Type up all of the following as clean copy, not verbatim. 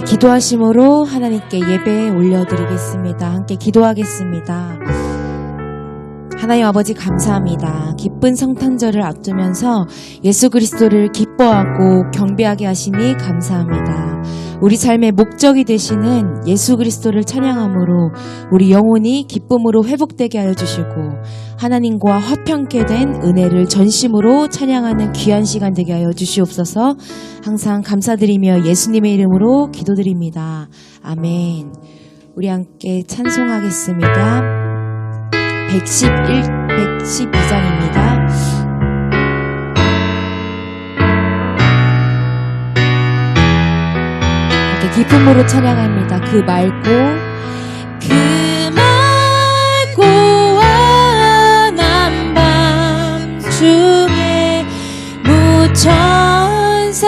기도하심으로 하나님께 예배 올려드리겠습니다. 함께 기도하겠습니다. 하나님 아버지 감사합니다. 기쁜 성탄절을 앞두면서 예수 그리스도를 기뻐하고 경배하게 하시니 감사합니다. 우리 삶의 목적이 되시는 예수 그리스도를 찬양함으로 우리 영혼이 기쁨으로 회복되게 하여 주시고 하나님과 화평케 된 은혜를 전심으로 찬양하는 귀한 시간 되게 하여 주시옵소서. 항상 감사드리며 예수님의 이름으로 기도드립니다. 아멘. 우리 함께 찬송하겠습니다. 112장입니다. 이렇게 기쁨으로 찬양합니다. 그 맑고 환한 밤 중에 무천사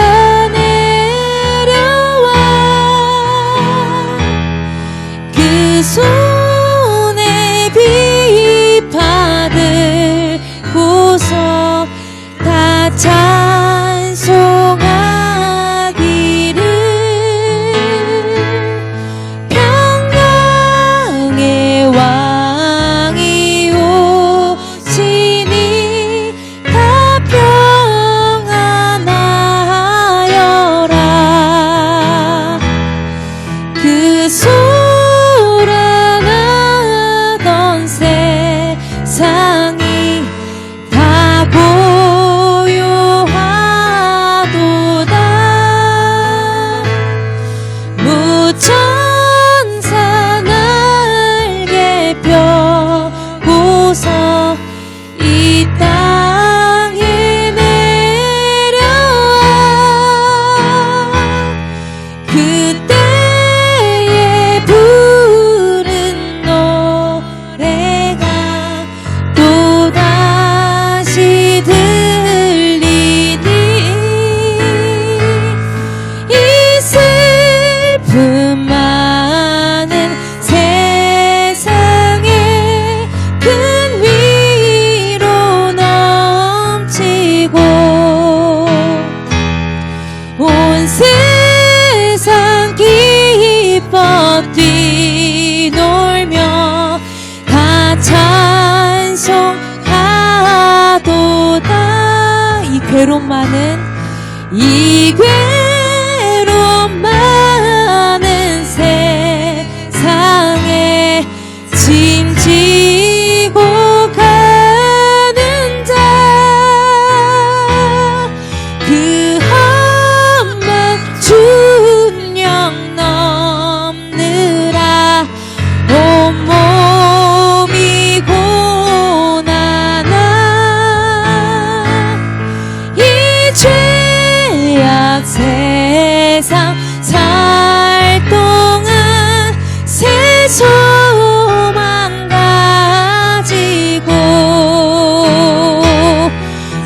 내려와 그 손에 비 받을고서 다 찬송하기를 평강의 왕이 오시니 다 평안하여라. 그 소란하던 세상이 다 고요하도다. 무천사 날개 펴고서 이 땅에 내려와 그때에 부른 노래가 또다시 들리니 이 슬픔 많은 세상에 큰 위로 넘치고 온 세상 기뻐 뛰놀며 다 찬송하도다. 이 괴로움 많은 세상에 짐지고 가는 자 그 험한 중령 넘느라 온몸이 고난아 이 죄악 세상 살 동안 새 소망 가지고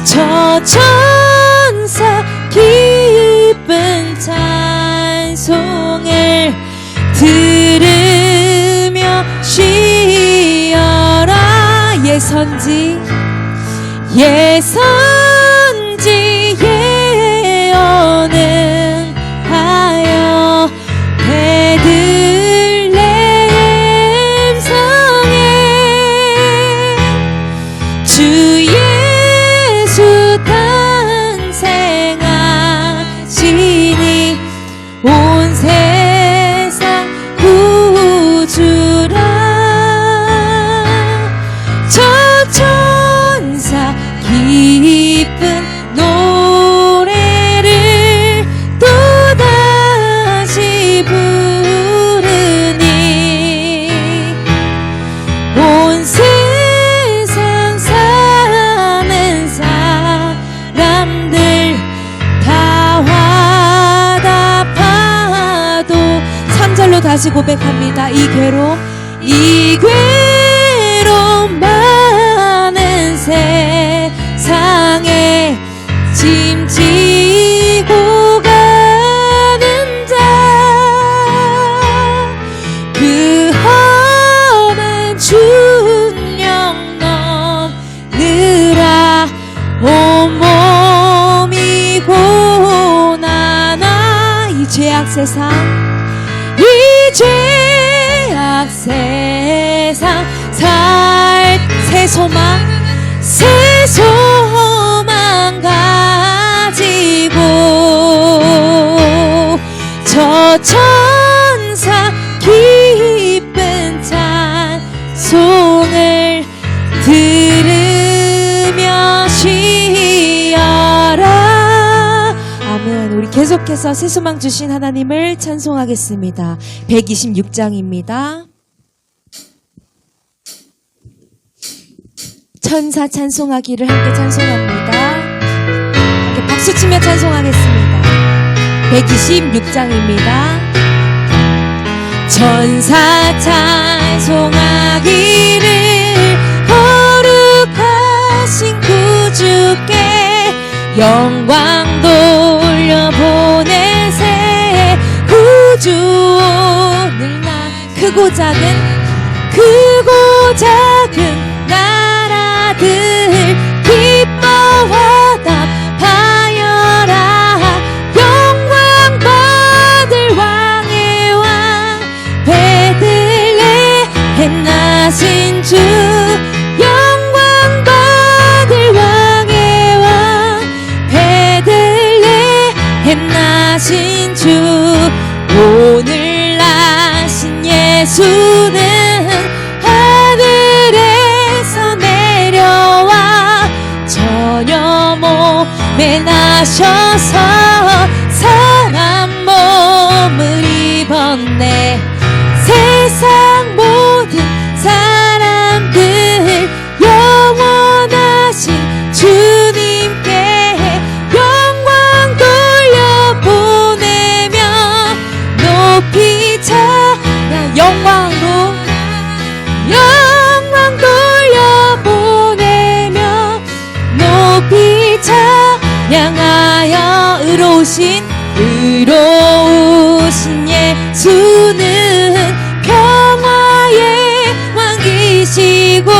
저 천사 기쁜 찬송을 들으며 쉬어라. 예선지 예언은 하여 베들레헴 성에 주 예수 탄생하시니 온 세상 구주라. 저 천사 기쁜 노래를 또다시 부르니 온 세상 사는 사람들 다 화답하도 3절로 다시 고백합니다. 이 괴로움 많은 세상에 짐지고 가는 자 그 험한 중령 넘느라 온몸이 고난아 이 죄악 세상 세상 살 새 소망 가지고 저 천사 기쁜 찬송을 들으며 쉬어라. 아멘. 우리 계속해서 새 소망 주신 하나님을 찬송하겠습니다. 126장입니다. 천사 찬송하기를 함께 찬송합니다. 함께 박수치며 찬송하겠습니다. 126장입니다. 천사 찬송하기를 거룩하신 구주께 영광 돌려보내세. 구주 오늘 나 크고 작은 나라들 기뻐 화답하여라. 영광 받을 왕의 왕 베들레헴 나신 주. 영광 받을 왕의 왕 베들레헴 나신 주. 오늘 나신 예수는 하늘에서 내려와 전혀 몸에 나셔서 사람 몸을 입었네. 세상 모든 사람들 영원하신 주님께 영광 돌려보내며 높이 찬양. 영광 돌려보내며 높이 찬양하여 의로우신 예수는 평화의 왕이시고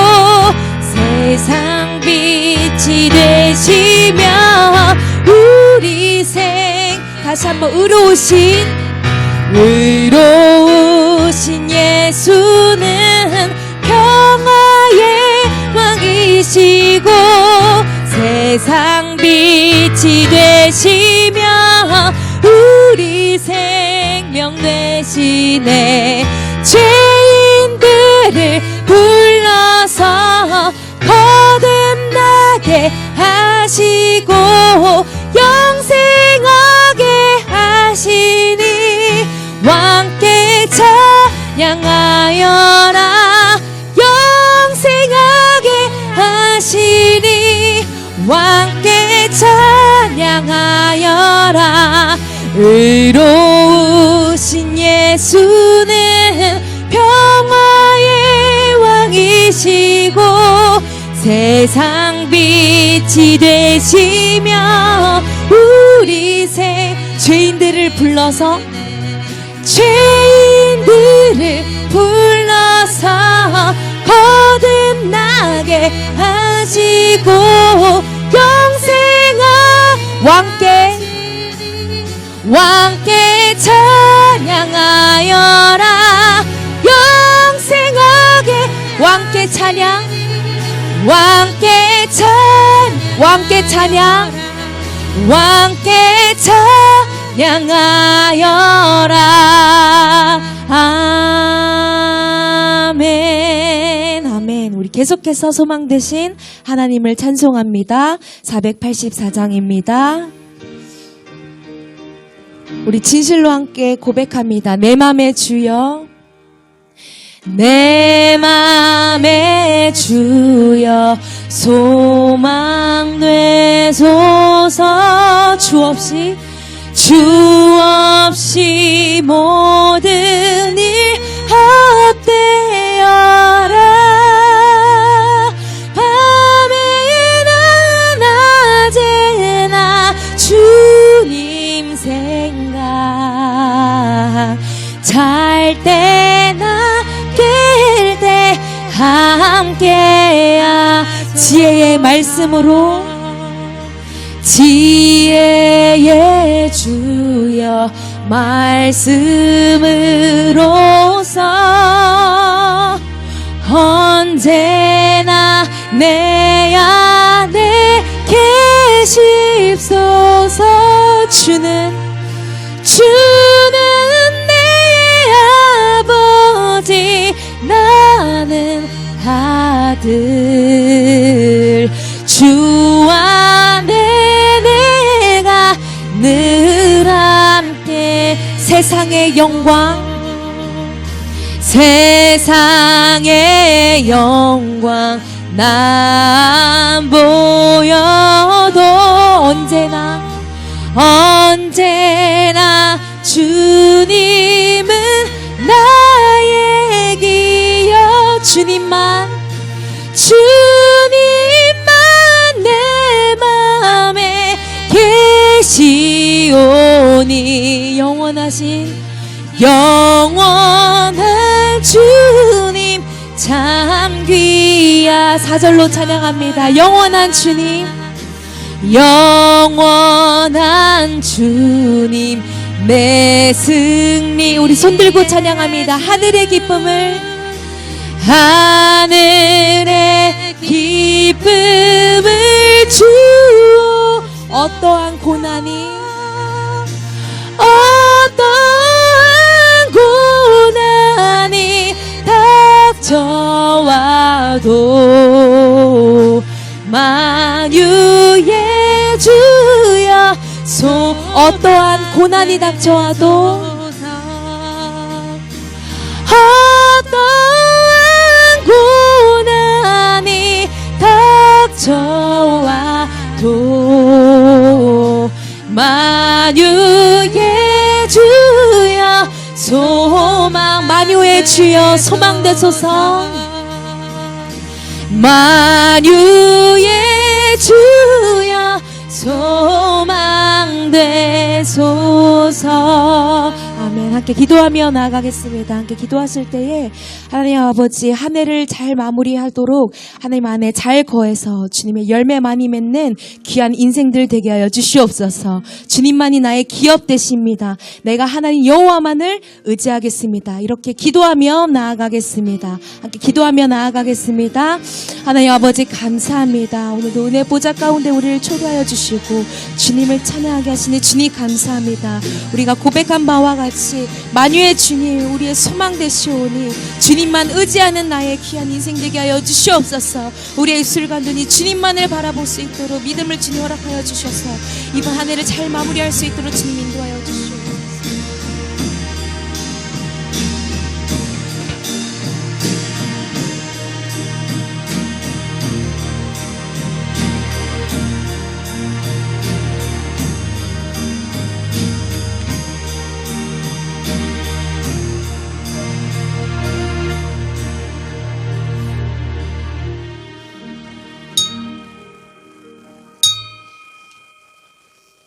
세상 빛이 되시며 우리 생. 다시 한번 의로우신 예수는 평화의 왕이시고 세상 빛이 되시며 우리 생명 되시네. 죄인들을 불러서 거듭나게 하시고 영생하게 하시니 왕께 찬양하여라. 영생하게 하시니 왕께 찬양하여라. 의로우신 예수는 평화의 왕이시고 세상 빛이 되시며 우리 생. 죄인들을 불러서 거듭나게 하시고 영생아 왕께 찬양하여라. 영생하게 왕께 찬양. 왕께 찬양하여라. 아멘. 아멘. 우리 계속해서 소망 되신 하나님을 찬송합니다. 484장입니다. 우리 진실로 함께 고백합니다. 내 맘의 주여, 내 맘의 주여 소망 되소서. 주 없이 모든 일 헛되어라. 밤에나 낮에나 주님 생각, 잘 때나 깰 때 함께야. 지혜의 말씀으로, 지혜의 주여 말씀으로서 내 안에 계십소서. 주는 내 아버지, 나는 아들. 주 안에 내가 늘 함께. 세상의 영광, 세상의 영광 난 보여도 언제나 주님은 나의 기여. 주님만 내 맘에 계시오니. 영원한 주님 참 귀야. 4절로 찬양합니다. 영원한 주님, 영원한 주님 내 승리. 우리 손들고 찬양합니다. 하늘의 기쁨을 주오. 어떠한 고난이 닥쳐와도 만유의 주여. 어떠한 고난이 닥쳐와도, 어떠한 고난이 닥쳐와도 만유의 주여 소망. 만유의 주여 소망 되소서. 만유의 주여 소망 되소서. 아멘. 함께 기도하며 나아가겠습니다. 함께 기도하실 때에 하나님 아버지, 한 해를 잘 마무리하도록 하나님 안에 잘 거해서 주님의 열매 많이 맺는 귀한 인생들 되게 하여 주시옵소서. 주님만이 나의 기업 되십니다. 내가 하나님 여호와만을 의지하겠습니다. 이렇게 기도하며 나아가겠습니다. 함께 기도하며 나아가겠습니다. 하나님 아버지 감사합니다. 오늘도 은혜 보좌 가운데 우리를 초대하여 주시고 주님을 찬양하게 하시니 주님 감사합니다. 우리가 고백한 바와 같이 만유의 주님 우리의 소망 되시오니 주님만 의지하는 나의 귀한 인생 되게 하여 주시옵소서. 우리의 입술과 눈이 주님만을 바라볼 수 있도록 믿음을 주님 허락하여 주셔서 이번 한 해를 잘 마무리할 수 있도록 주님 인도하여 주시옵소서.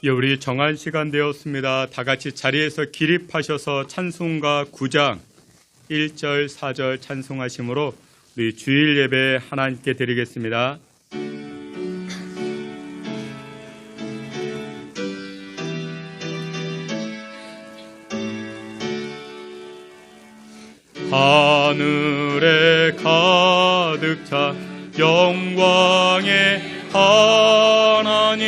우리 정한 시간 되었습니다. 다 같이 자리에서 기립하셔서 찬송가 9장 1절 4절 찬송하심으로 우리 주일 예배 하나님께 드리겠습니다. 하늘에 가득 찬 영광의 하나님,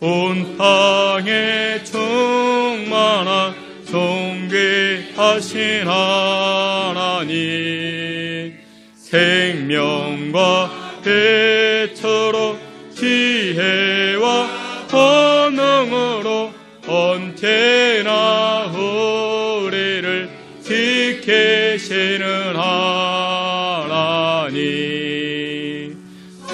온 땅에 충만한 존귀하신 하나님, 생명과 배처럼 지혜와 권능으로 언제나 우리를 지키시는 하나님,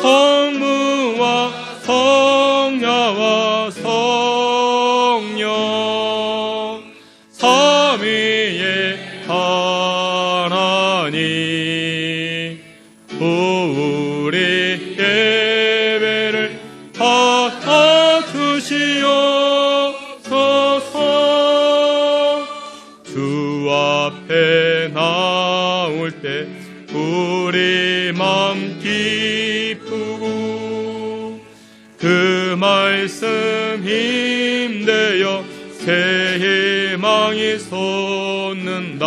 성부와 성자와 성령 삼위의 하나님, 우리 예배를 받아주시옵소서. 주 앞에 나올 때 우리 맘 기쁘고 그 말씀 힘되어 새 희망이 솟는다.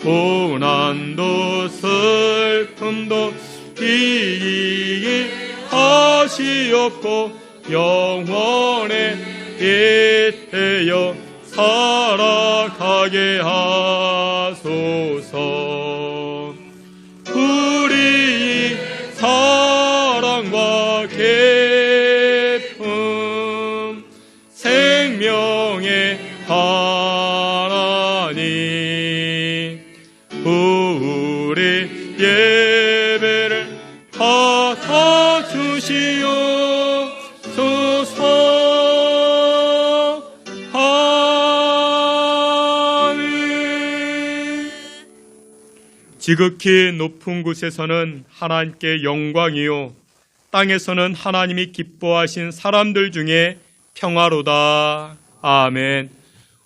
고난도 슬픔도 이기게 하시옵고 영원에 잇대어 살아가게 하소서. 우리 사랑과 기쁨 생명의 하나님, 우리 예배를 받아주시옵소서. 아멘. 지극히 높은 곳에서는 하나님께 영광이요, 땅에서는 하나님이 기뻐하신 사람들 중에 평화로다. 아멘.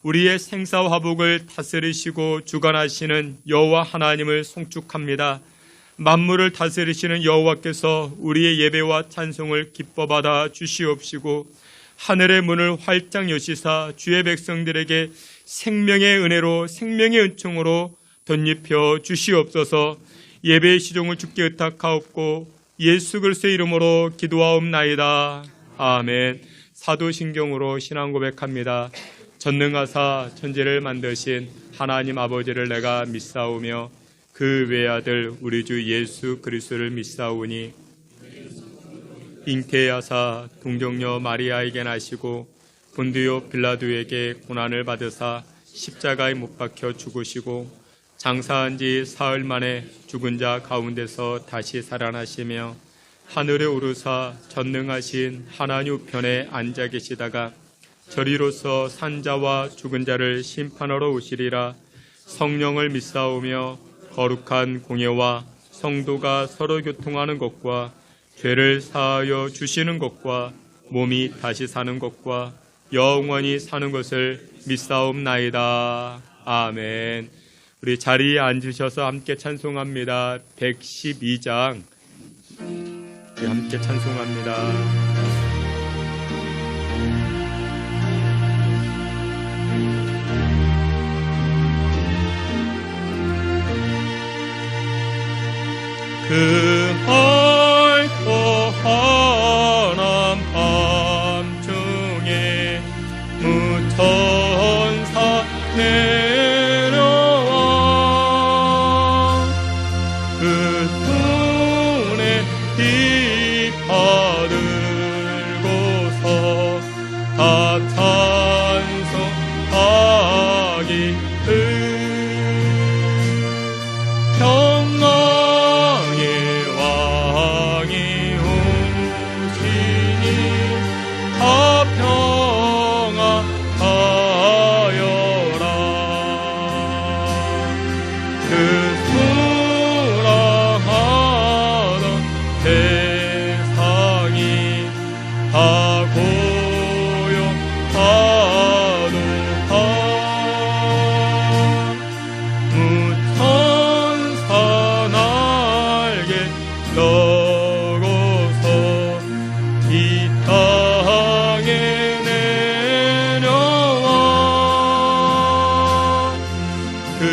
우리의 생사화복을 다스리시고 주관하시는 여호와 하나님을 송축합니다. 만물을 다스리시는 여호와께서 우리의 예배와 찬송을 기뻐받아 주시옵시고 하늘의 문을 활짝 여시사 주의 백성들에게 생명의 은혜로 생명의 은총으로 덧입혀 주시옵소서. 예배의 시종을 주께 의탁하옵고 예수 그리스도의 이름으로 기도하옵나이다. 아멘. 사도신경으로 신앙 고백합니다. 전능하사 천지를 만드신 하나님 아버지를 내가 믿사오며 그 외아들 우리 주 예수 그리스도를 믿사오니 잉태하사 동정녀 마리아에게 나시고 본디오 빌라도에게 고난을 받으사 십자가에 못 박혀 죽으시고 장사한 지 사흘 만에 죽은 자 가운데서 다시 살아나시며 하늘에 오르사 전능하신 하나님 우편에 앉아 계시다가 저리로서 산자와 죽은 자를 심판하러 오시리라. 성령을 믿사오며 거룩한 공예와 성도가 서로 교통하는 것과 죄를 사하여 주시는 것과 몸이 다시 사는 것과 영원히 사는 것을 믿사옵나이다. 아멘. 우리 자리에 앉으셔서 함께 찬송합니다. 112장 우리 함께 찬송합니다. 그 맑고 환한 밤중에 무천사 내려와 그 손에 깃발 들고서 다 찬송하기를 그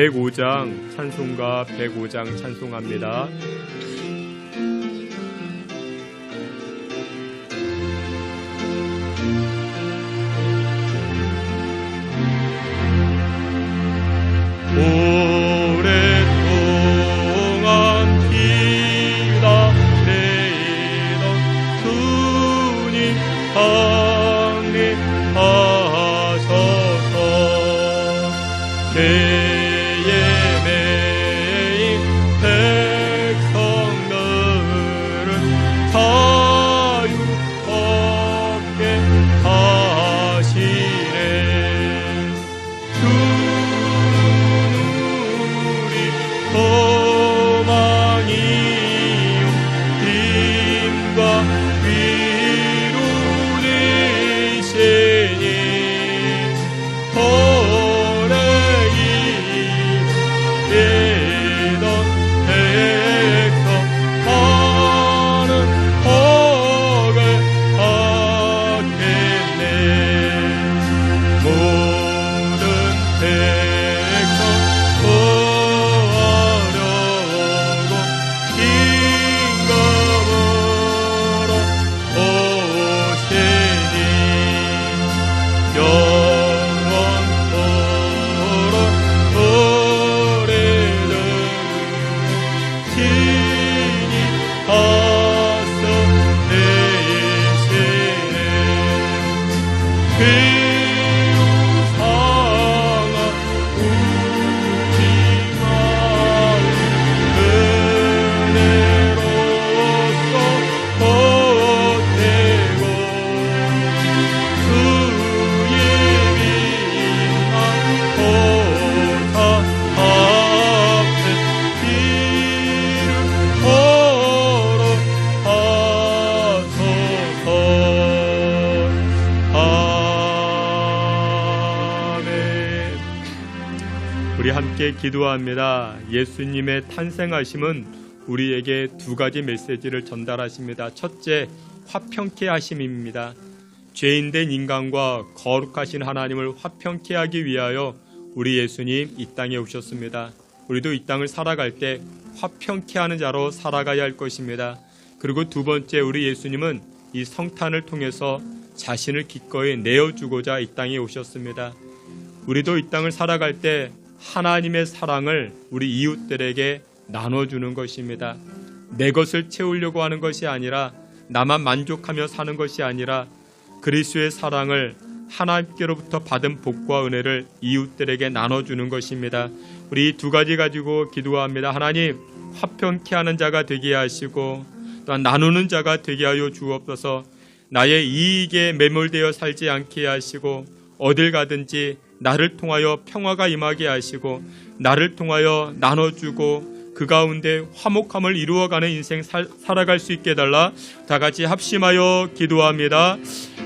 105장 찬송가 105장 찬송합니다. 오랫동안 기다리던 주님 강림하소서. 죄의 매인 백성들은 자유 얻게 하시네. 소망이요 힘과 위로 되시니 오래 이기던 백성 많은 복을 얻겠네. 모든 백성 우리 함께 기도합니다. 예수님의 탄생하심은 우리에게 두 가지 메시지를 전달하십니다. 첫째, 화평케 하심입니다. 죄인된 인간과 거룩하신 하나님을 화평케 하기 위하여 우리 예수님 이 땅에 오셨습니다. 우리도 이 땅을 살아갈 때 화평케 하는 자로 살아가야 할 것입니다. 그리고 두 번째, 우리 예수님은 이 성탄을 통해서 자신을 기꺼이 내어주고자 이 땅에 오셨습니다. 우리도 이 땅을 살아갈 때 하나님의 사랑을 우리 이웃들에게 나눠주는 것입니다. 내 것을 채우려고 하는 것이 아니라, 나만 만족하며 사는 것이 아니라 그리스도의 사랑을 하나님께로부터 받은 복과 은혜를 이웃들에게 나눠주는 것입니다. 우리 두 가지 가지고 기도합니다. 하나님, 화평케 하는 자가 되게 하시고 또한 나누는 자가 되게 하여 주옵소서. 나의 이익에 매몰되어 살지 않게 하시고 어딜 가든지 나를 통하여 평화가 임하게 하시고 나를 통하여 나눠주고 그 가운데 화목함을 이루어가는 인생 살아갈 수 있게 해달라. 다 같이 합심하여 기도합니다.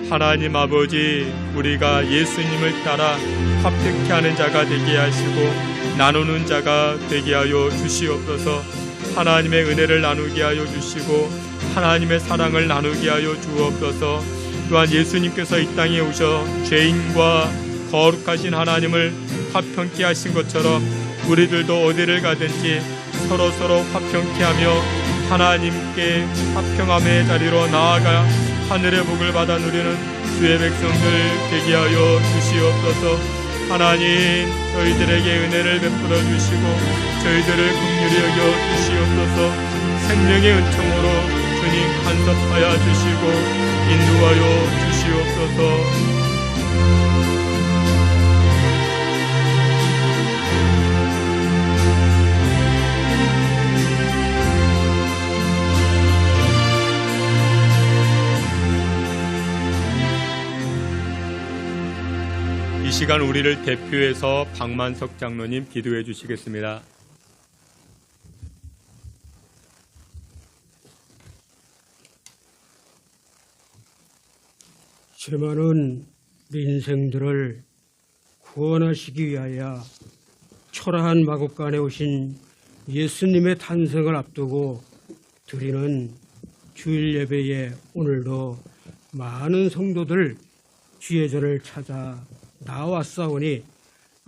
하나님 아버지, 우리가 예수님을 따라 화평케 하는 자가 되게 하시고 나누는 자가 되게 하여 주시옵소서. 하나님의 은혜를 나누게 하여 주시고 하나님의 사랑을 나누게 하여 주옵소서. 또한 예수님께서 이 땅에 오셔 죄인과 거룩하신 하나님을 화평케 하신 것처럼 우리들도 어디를 가든지 서로서로 화평케 하며 하나님께 화평함의 자리로 나아가 하늘의 복을 받아 누리는 주의 백성들 되게 하여 주시옵소서. 하나님, 저희들에게 은혜를 베풀어 주시고 저희들을 긍휼히 여겨 주시옵소서. 생명의 은총으로 주님 간섭하여 주시고 인도하여 주시옵소서. 이 시간 우리를 대표해서 박만석 장로님 기도해 주시겠습니다. 죄 많은 우리 인생들을 구원하시기 위하여 초라한 마국간에 오신 예수님의 탄생을 앞두고 드리는 주일 예배에 오늘도 많은 성도들 주의 전을 찾아 나왔사오니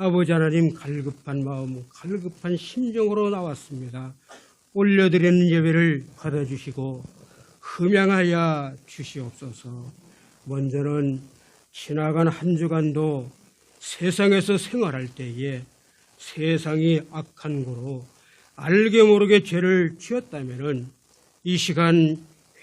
아버지 하나님 갈급한 마음, 갈급한 심정으로 나왔습니다. 올려드리는 예배를 받아주시고 흠양하여 주시옵소서. 먼저는 지나간 한 주간도 세상에서 생활할 때에 세상이 악한 거로 알게 모르게 죄를 지었다면 이 시간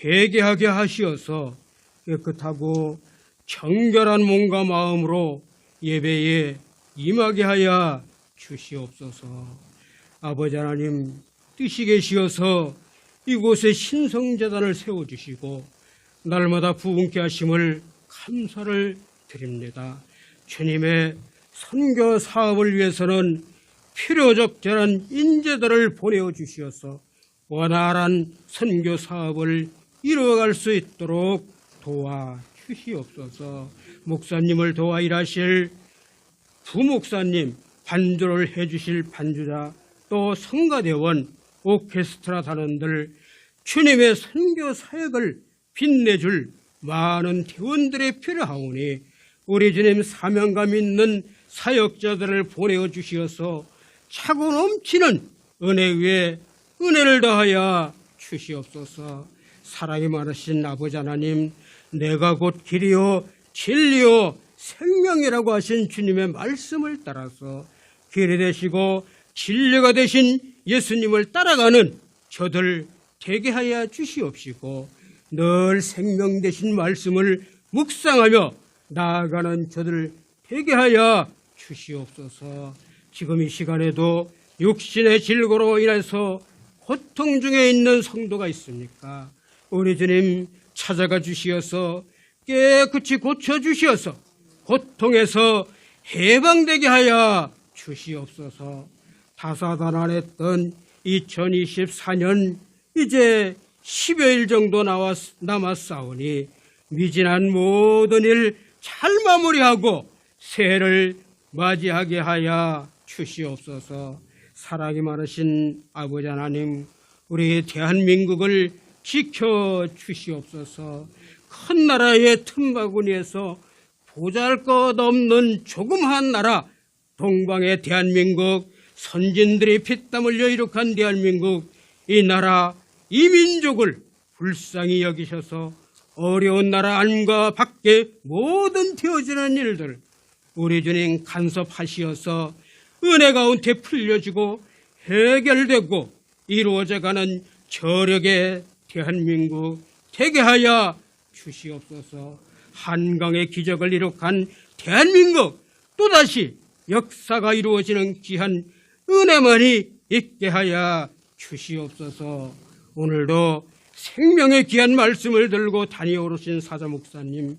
회개하게 하시어서 깨끗하고 정결한 몸과 마음으로 예배에 임하게 하여 주시옵소서. 아버지 하나님 뜻이 계시어서 이곳에 신성재단을 세워주시고 날마다 부흥케 하심을 감사를 드립니다. 주님의 선교 사업을 위해서는 필요적절한 인재들을 보내어 주시어서 원활한 선교 사업을 이루어갈 수 있도록 도와주시옵소서. 목사님을 도와 일하실 부목사님, 반주를 해주실 반주자, 또 성가대원, 오케스트라 단원들, 주님의 선교 사역을 빛내줄 많은 대원들이 필요하오니 우리 주님 사명감 있는 사역자들을 보내어 주시어서 차고 넘치는 은혜 위에 은혜를 더하여 주시옵소서. 사랑이 많으신 아버지 하나님, 내가 곧 길이요 진리요 생명이라고 하신 주님의 말씀을 따라서 길이 되시고 진리가 되신 예수님을 따라가는 저들 되게 하여 주시옵시고 늘 생명 되신 말씀을 묵상하며 나아가는 저들 되게 하여 주시옵소서. 지금 이 시간에도 육신의 질고로 인해서 고통 중에 있는 성도가 있습니까? 우리 주님 찾아가 주시어서 깨끗이 고쳐주시어서 고통에서 해방되게 하여 주시옵소서. 다사다난했던 2024년 이제 10여일 정도 남았사오니 미진한 모든 일 잘 마무리하고 새해를 맞이하게 하여 주시옵소서. 사랑이 많으신 아버지 하나님, 우리 대한민국을 지켜주시옵소서. 큰 나라의 틈바구니에서 보잘것없는 조그마한 나라, 동방의 대한민국, 선진들이 피땀 흘려 이룩한 대한민국, 이 나라, 이 민족을 불쌍히 여기셔서 어려운 나라 안과 밖에 모든 되어지는 일들 우리 주님 간섭하시어서 은혜 가운데 풀려지고 해결되고 이루어져가는 저력의 대한민국 되게 하여 주시옵소서. 한강의 기적을 이룩한 대한민국 또다시 역사가 이루어지는 귀한 은혜만이 있게 하여 주시옵소서. 오늘도 생명의 귀한 말씀을 들고 다니오르신 사자 목사님,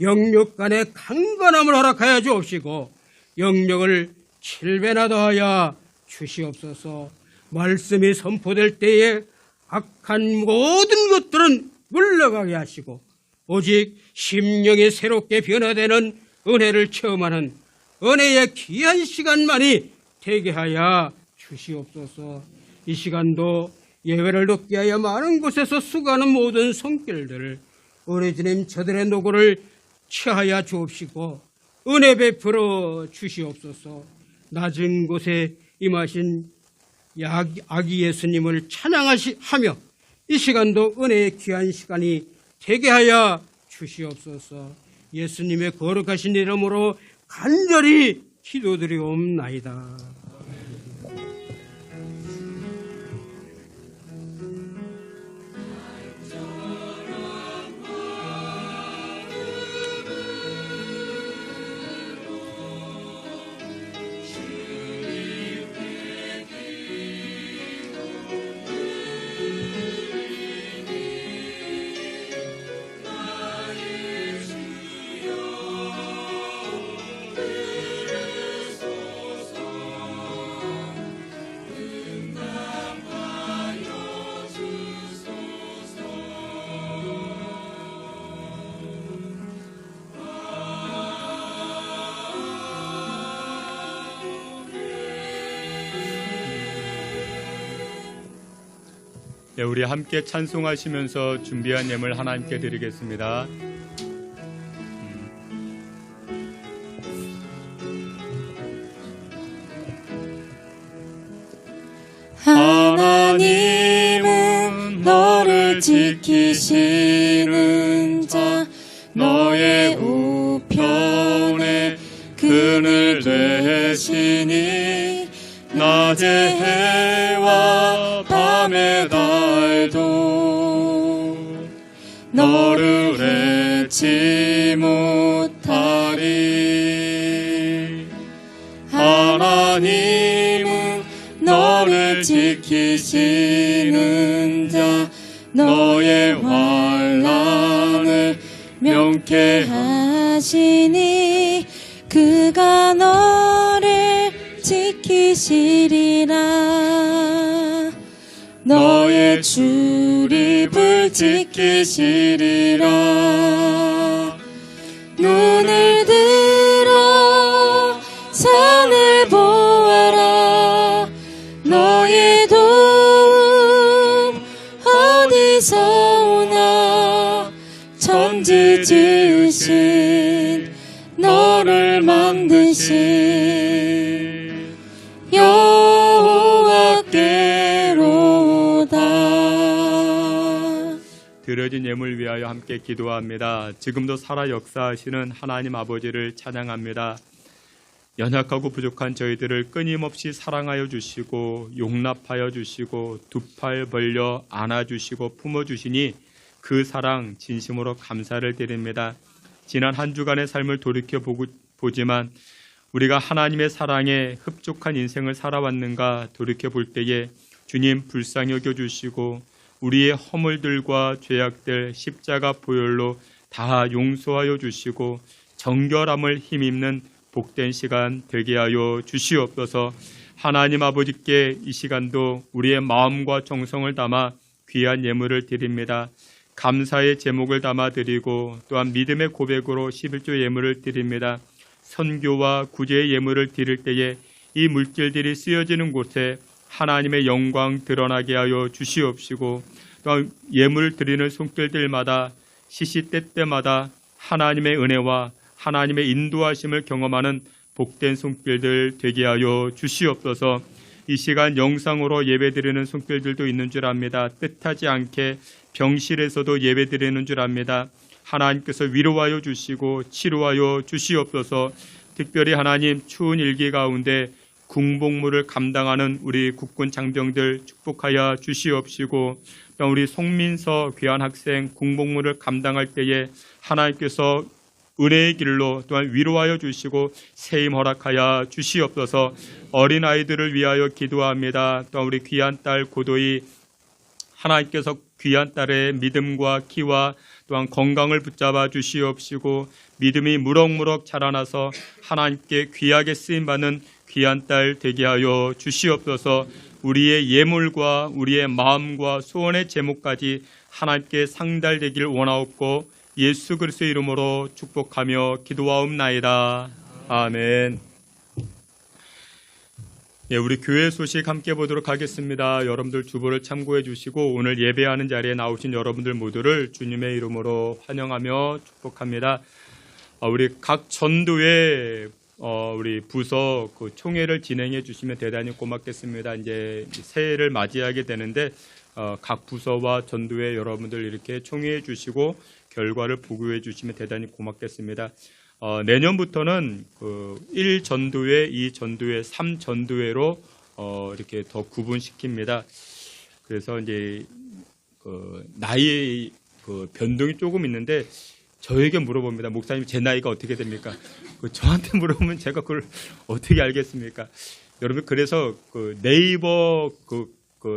영육 간의 강건함을 허락하여 주옵시고 영역을 7배나 더하여 주시옵소서. 말씀이 선포될 때에 악한 모든 것들은 물러가게 하시고 오직 심령이 새롭게 변화되는 은혜를 체험하는 은혜의 귀한 시간만이 되게 하여 주시옵소서. 이 시간도 예배를 듣게 하여 많은 곳에서 수고하는 모든 손길들 우리 주님 저들의 노고를 취하여 주옵시고 은혜 베풀어 주시옵소서. 낮은 곳에 임하신 아기 예수님을 찬양하며 이 시간도 은혜의 귀한 시간이 되게 하여 주시옵소서. 예수님의 거룩하신 이름으로 간절히 기도드리옵나이다. 네, 우리 함께 찬송하시면서 준비한 예물 하나님께 드리겠습니다. 하나님은 너를 지키시는 자, 너의 우편에 그늘 되시니 낮의 해와 밤의 달도 너를 해치 못하리. 하나님은 너를 지키시는 자, 너의 환난을 명쾌하시니 그가 너를 지키시리라. 너의 출입을 지키시리라. 눈을 들어 산을 보아라. 너의 도움 어디서 오나. 천지 지으신 너를 만드신 여호와께로다. 드려진 예물 위하여 함께 기도합니다. 지금도 살아 역사하시는 하나님 아버지를 찬양합니다. 연약하고 부족한 저희들을 끊임없이 사랑하여 주시고 용납하여 주시고 두 팔 벌려 안아주시고 품어주시니 그 사랑 진심으로 감사를 드립니다. 지난 한 주간의 삶을 돌이켜보지만 우리가 하나님의 사랑에 흡족한 인생을 살아왔는가 돌이켜볼 때에 주님 불쌍히 여겨주시고 우리의 허물들과 죄악들 십자가 보혈로 다 용서하여 주시고 정결함을 힘입는 복된 시간 되게 하여 주시옵소서. 하나님 아버지께 이 시간도 우리의 마음과 정성을 담아 귀한 예물을 드립니다. 감사의 제목을 담아 드리고 또한 믿음의 고백으로 11조 예물을 드립니다. 선교와 구제의 예물을 드릴 때에 이 물질들이 쓰여지는 곳에 하나님의 영광 드러나게 하여 주시옵시고 또한 예물 드리는 손길들마다 시시때때마다 하나님의 은혜와 하나님의 인도하심을 경험하는 복된 손길들 되게 하여 주시옵소서. 이 시간 영상으로 예배드리는 손길들도 있는 줄 압니다. 뜻하지 않게 병실에서도 예배드리는 줄 압니다. 하나님께서 위로하여 주시고 치료하여 주시옵소서. 특별히 하나님 추운 일기 가운데 군복무를 감당하는 우리 국군 장병들 축복하여 주시옵시고 또 우리 송민서 귀한 학생 군복무를 감당할 때에 하나님께서 은혜의 길로 또한 위로하여 주시고 세임 허락하여 주시옵소서. 어린아이들을 위하여 기도합니다. 또한 우리 귀한 딸 고도희 하나님께서 귀한 딸의 믿음과 키와 또한 건강을 붙잡아 주시옵시고 믿음이 무럭무럭 자라나서 하나님께 귀하게 쓰임받는 귀한 딸 되게 하여 주시옵소서. 우리의 예물과 우리의 마음과 소원의 제목까지 하나님께 상달되길 원하옵고 예수 그리스도의 이름으로 축복하며 기도하옵나이다. 아멘. 예, 우리 교회 소식 함께 보도록 하겠습니다. 여러분들 주보를 참고해 주시고 오늘 예배하는 자리에 나오신 여러분들 모두를 주님의 이름으로 환영하며 축복합니다. 우리 각 전도회 우리 부서 그 총회를 진행해 주시면 대단히 고맙겠습니다. 이제 새해를 맞이하게 되는데 각 부서와 전도회 여러분들 이렇게 총회해 주시고 결과를 보고해 주시면 대단히 고맙겠습니다. 내년부터는 그 1전도회, 2전도회, 3전도회로 이렇게 더 구분시킵니다. 그래서 이제 그 나이 그 변동이 조금 있는데 저에게 물어봅니다. 목사님 제 나이가 어떻게 됩니까? 저한테 물어보면 제가 그걸 어떻게 알겠습니까? 여러분 그래서 그 네이버 그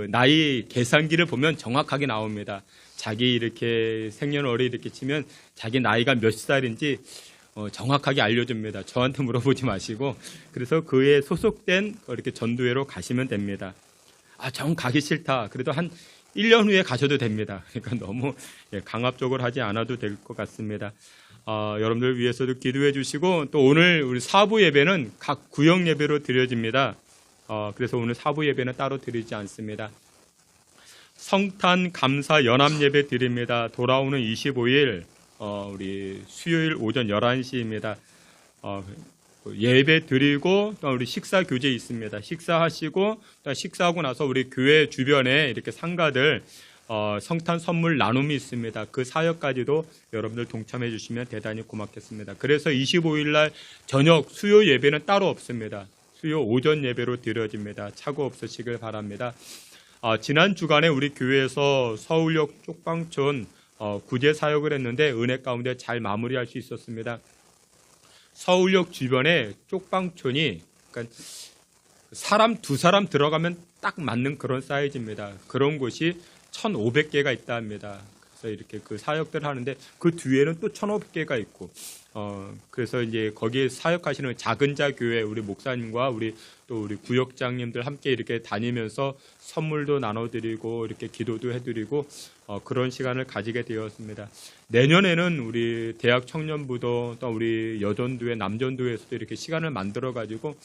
나이 계산기를 보면 정확하게 나옵니다. 자기 이렇게 생년월일 이렇게 치면 자기 나이가 몇 살인지 정확하게 알려줍니다. 저한테 물어보지 마시고 그래서 그에 소속된 이렇게 전도회로 가시면 됩니다. 정 가기 싫다. 그래도 한 1년 후에 가셔도 됩니다. 그러니까 너무 강압적으로 하지 않아도 될 것 같습니다. 여러분들 위해서도 기도해 주시고 또 오늘 우리 사부 예배는 각 구역 예배로 드려집니다. 그래서 오늘 사부 예배는 따로 드리지 않습니다. 성탄 감사 연합 예배 드립니다. 돌아오는 25일 우리 수요일 오전 11시입니다. 예배 드리고 또 우리 식사 교제 있습니다. 식사하시고 또 식사하고 나서 우리 교회 주변에 이렇게 상가들 성탄 선물 나눔이 있습니다. 그 사역까지도 여러분들 동참해 주시면 대단히 고맙겠습니다. 그래서 25일 날 저녁 수요 예배는 따로 없습니다. 수요 오전 예배로 드려집니다. 착오 없으시길 바랍니다. 지난 주간에 우리 교회에서 서울역 쪽방촌 구제 사역을 했는데 은혜 가운데 잘 마무리할 수 있었습니다. 서울역 주변에 쪽방촌이 그러니까 사람 두 사람 들어가면 딱 맞는 그런 사이즈입니다. 그런 곳이 1,500개가 있다 합니다. 그래서 이렇게 그 사역들을 하는데 그 뒤에는 또 1,500개가 있고 그래서 이제 거기에 사역하시는 작은 자 교회 우리 목사님과 우리 구역장님들 함께 이렇게 다니면서 선물도 나눠드리고 이렇게 기도도 해드리고 그런 시간을 가지게 되었습니다. 내년에는 우리 대학 청년부도 또 우리 여전도회 남전도회에서도 이렇게 시간을 만들어 가지고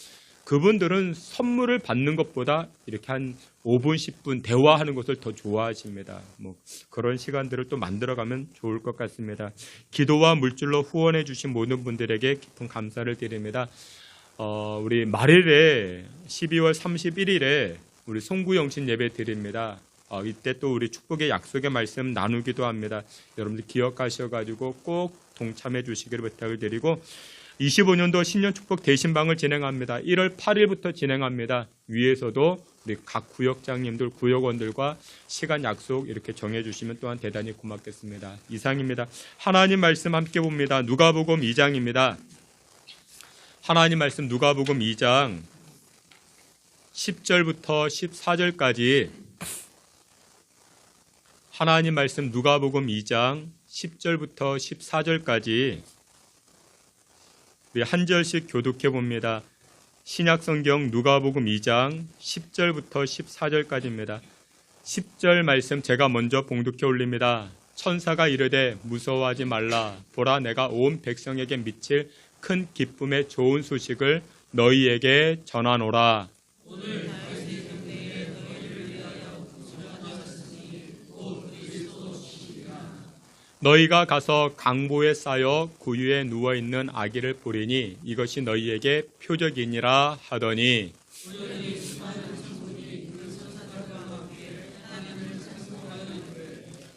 그분들은 선물을 받는 것보다 이렇게 한 5분, 10분 대화하는 것을 더 좋아하십니다. 그런 시간들을 또 만들어가면 좋을 것 같습니다. 기도와 물질로 후원해 주신 모든 분들에게 깊은 감사를 드립니다. 우리 말일에 12월 31일에 우리 송구영신 예배 드립니다. 이때 또 우리 축복의 약속의 말씀 나누기도 합니다. 여러분들 기억하셔가지고 꼭 동참해 주시기를 부탁을 드리고 25년도 신년 축복 대신방을 진행합니다. 1월 8일부터 진행합니다. 위에서도 우리 각 구역장님들, 구역원들과 시간 약속 이렇게 정해주시면 또한 대단히 고맙겠습니다. 이상입니다. 하나님 말씀 함께 봅니다. 누가복음 2장입니다. 하나님 말씀 누가복음 2장 10절부터 14절까지 하나님 말씀 누가복음 2장 10절부터 14절까지 우리 한 절씩 교독해 봅니다. 신약성경 누가복음 2장 10절부터 14절까지입니다. 10절 말씀 제가 먼저 봉독해 올립니다. 천사가 이르되 무서워하지 말라. 보라 내가 온 백성에게 미칠 큰 기쁨의 좋은 소식을 너희에게 전하노라. 너희가 가서 강보에 쌓여 구유에 누워있는 아기를 보리니 이것이 너희에게 표적이니라 하더니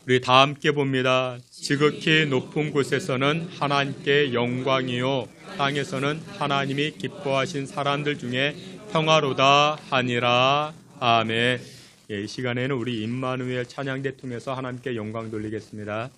우리 다 함께 봅니다. 지극히 높은 곳에서는 하나님께 영광이요 땅에서는 하나님이 기뻐하신 사람들 중에 평화로다 하니라. 아멘. 이 시간에는 우리 임마누엘 찬양대 통해서 하나님께 영광 돌리겠습니다.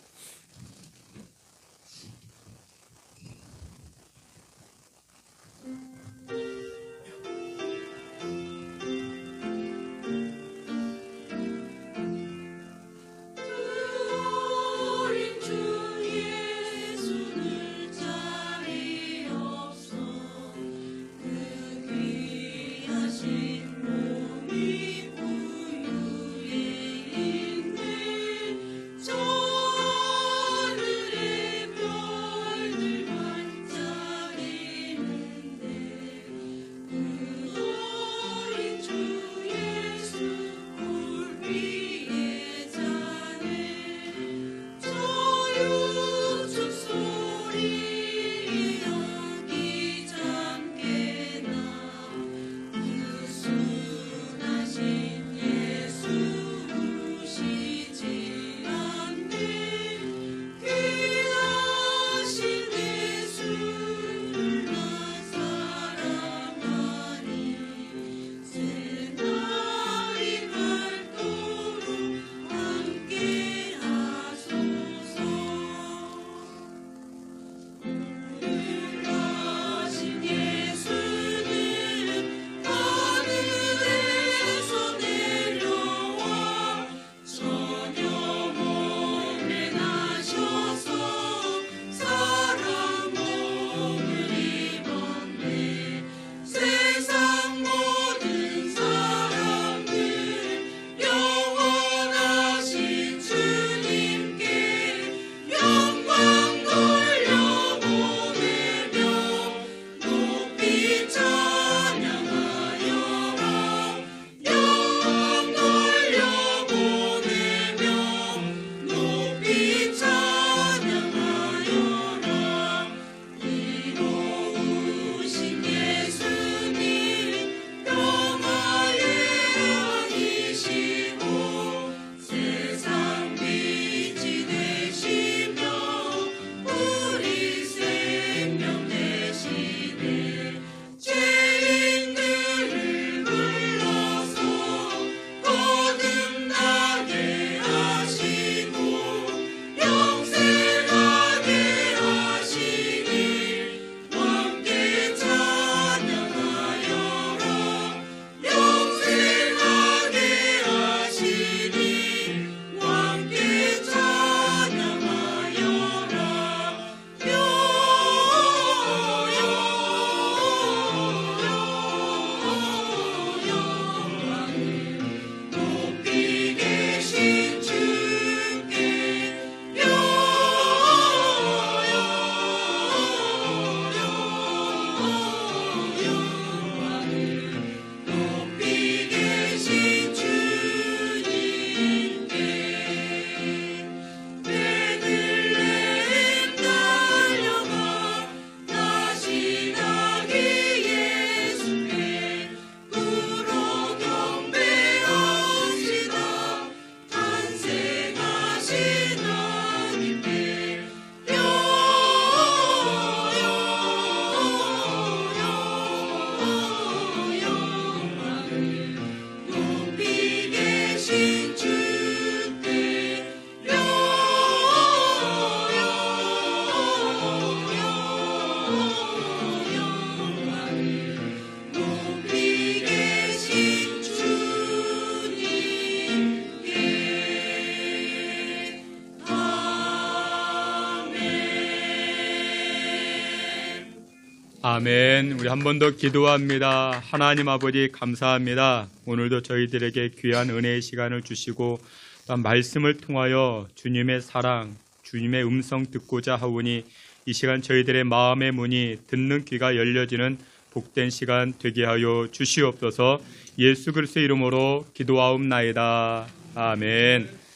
아멘. 우리 한 번 더 기도합니다. 하나님 아버지 감사합니다. 오늘도 저희들에게 귀한 은혜의 시간을 주시고 또한 말씀을 통하여 주님의 사랑, 주님의 음성 듣고자 하오니 이 시간 저희들의 마음의 문이 듣는 귀가 열려지는 복된 시간 되게 하여 주시옵소서. 예수 그리스도의 이름으로 기도하옵나이다. 아멘.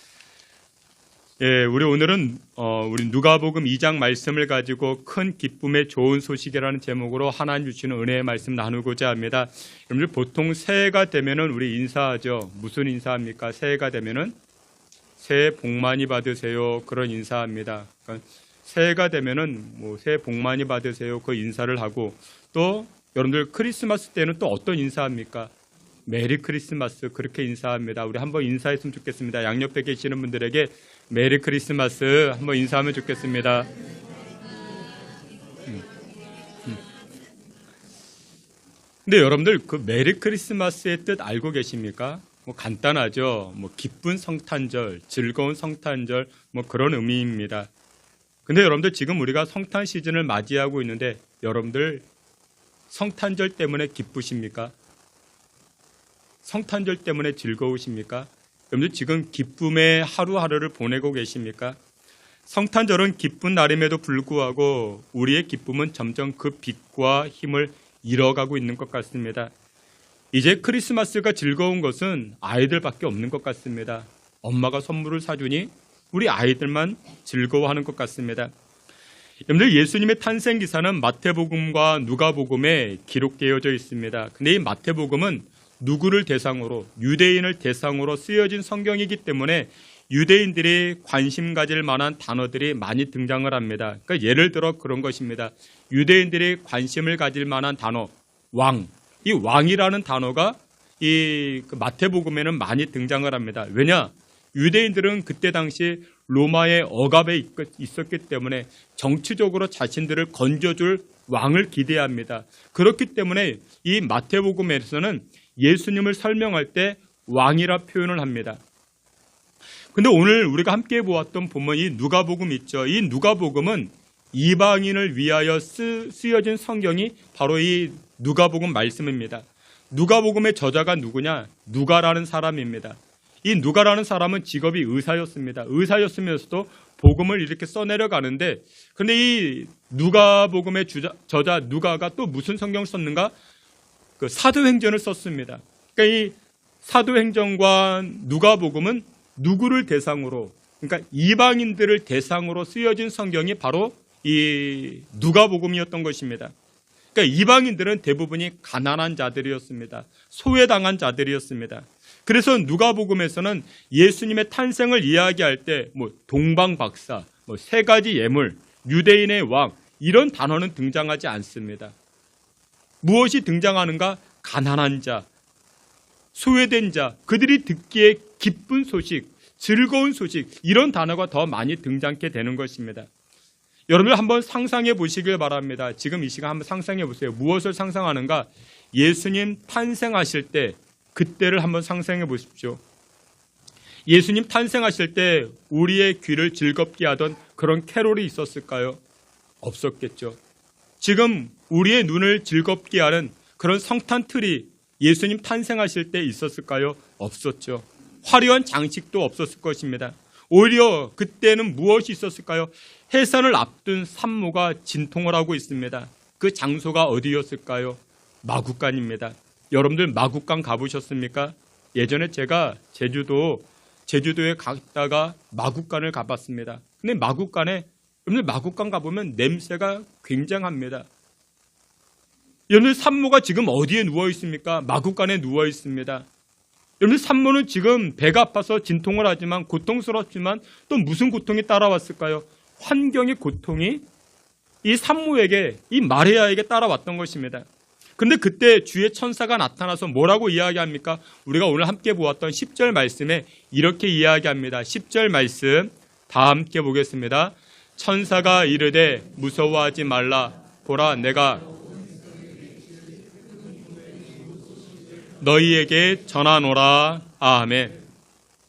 예, 우리 오늘은 우리 누가복음 2장 말씀을 가지고 큰 기쁨의 좋은 소식이라는 제목으로 하나님 주시는 은혜의 말씀 나누고자 합니다. 여러분들 보통 새해가 되면은 우리 인사하죠. 무슨 인사합니까? 새해가 되면은 새해 복 많이 받으세요. 그런 인사합니다. 그러니까 새해가 되면은 뭐 새해 복 많이 받으세요. 그 인사를 하고 또 여러분들 크리스마스 때는 또 어떤 인사합니까? 메리 크리스마스 그렇게 인사합니다. 우리 한번 인사했으면 좋겠습니다. 양옆에 계시는 분들에게 메리 크리스마스 한번 인사하면 좋겠습니다. 근데 여러분들 그 메리 크리스마스의 뜻 알고 계십니까? 뭐 간단하죠. 뭐 기쁜 성탄절, 즐거운 성탄절 뭐 그런 의미입니다. 근데 여러분들 지금 우리가 성탄 시즌을 맞이하고 있는데 여러분들 성탄절 때문에 기쁘십니까? 성탄절 때문에 즐거우십니까? 여러분들 지금 기쁨의 하루하루를 보내고 계십니까? 성탄절은 기쁜 날임에도 불구하고 우리의 기쁨은 점점 그 빛과 힘을 잃어가고 있는 것 같습니다. 이제 크리스마스가 즐거운 것은 아이들밖에 없는 것 같습니다. 엄마가 선물을 사주니 우리 아이들만 즐거워하는 것 같습니다. 여러분들 예수님의 탄생 기사는 마태복음과 누가복음에 기록되어져 있습니다. 근데 이 마태복음은 누구를 대상으로 유대인을 대상으로 쓰여진 성경이기 때문에 유대인들이 관심 가질 만한 단어들이 많이 등장을 합니다. 그러니까 예를 들어 그런 것입니다. 유대인들이 관심을 가질 만한 단어 왕. 이 왕이라는 단어가 이 마태복음에는 많이 등장을 합니다. 왜냐? 유대인들은 그때 당시 로마의 억압에 있었기 때문에 정치적으로 자신들을 건져줄 왕을 기대합니다. 그렇기 때문에 이 마태복음에서는 예수님을 설명할 때 왕이라 표현을 합니다. 근데 오늘 우리가 함께 보았던 본문 이 누가복음 있죠. 이 누가복음은 이방인을 위하여 쓰여진 성경이 바로 이 누가복음 말씀입니다. 누가복음의 저자가 누구냐? 누가라는 사람입니다. 이 누가라는 사람은 직업이 의사였습니다. 의사였으면서도 복음을 이렇게 써내려가는데 근데 이 누가복음의 저자 누가가 또 무슨 성경을 썼는가? 그 사도행전을 썼습니다. 그러니까 이 사도행전과 누가복음은 누구를 대상으로 그러니까 이방인들을 대상으로 쓰여진 성경이 바로 이 누가복음이었던 것입니다. 그러니까 이방인들은 대부분이 가난한 자들이었습니다. 소외당한 자들이었습니다. 그래서 누가복음에서는 예수님의 탄생을 이야기할 때 뭐 동방박사, 뭐 세 가지 예물, 유대인의 왕 이런 단어는 등장하지 않습니다. 무엇이 등장하는가? 가난한 자, 소외된 자, 그들이 듣기에 기쁜 소식, 즐거운 소식 이런 단어가 더 많이 등장하게 되는 것입니다. 여러분들 한번 상상해 보시길 바랍니다. 지금 이 시간 한번 상상해 보세요. 무엇을 상상하는가? 예수님 탄생하실 때 그때를 한번 상상해 보십시오. 예수님 탄생하실 때 우리의 귀를 즐겁게 하던 그런 캐롤이 있었을까요? 없었겠죠. 지금 우리의 눈을 즐겁게 하는 그런 성탄틀이 예수님 탄생하실 때 있었을까요? 없었죠. 화려한 장식도 없었을 것입니다. 오히려 그때는 무엇이 있었을까요? 해산을 앞둔 산모가 진통을 하고 있습니다. 그 장소가 어디였을까요? 마국간입니다. 여러분들 마국간 가보셨습니까? 예전에 제가 제주도에 갔다가 마국간을 가봤습니다. 근데 여러분들 마국간 가보면 냄새가 굉장합니다. 여러분들 산모가 지금 어디에 누워 있습니까? 마국간에 누워 있습니다. 여러분들 산모는 지금 배가 아파서 진통을 하지만 고통스럽지만 또 무슨 고통이 따라왔을까요? 환경의 고통이 이 산모에게 이 마리아에게 따라왔던 것입니다. 근데 그때 주의 천사가 나타나서 뭐라고 이야기합니까? 우리가 오늘 함께 보았던 10절 말씀에 이렇게 이야기합니다. 10절 말씀 다 함께 보겠습니다. 천사가 이르되 무서워하지 말라. 보라 내가 너희에게 전하노라. 아멘.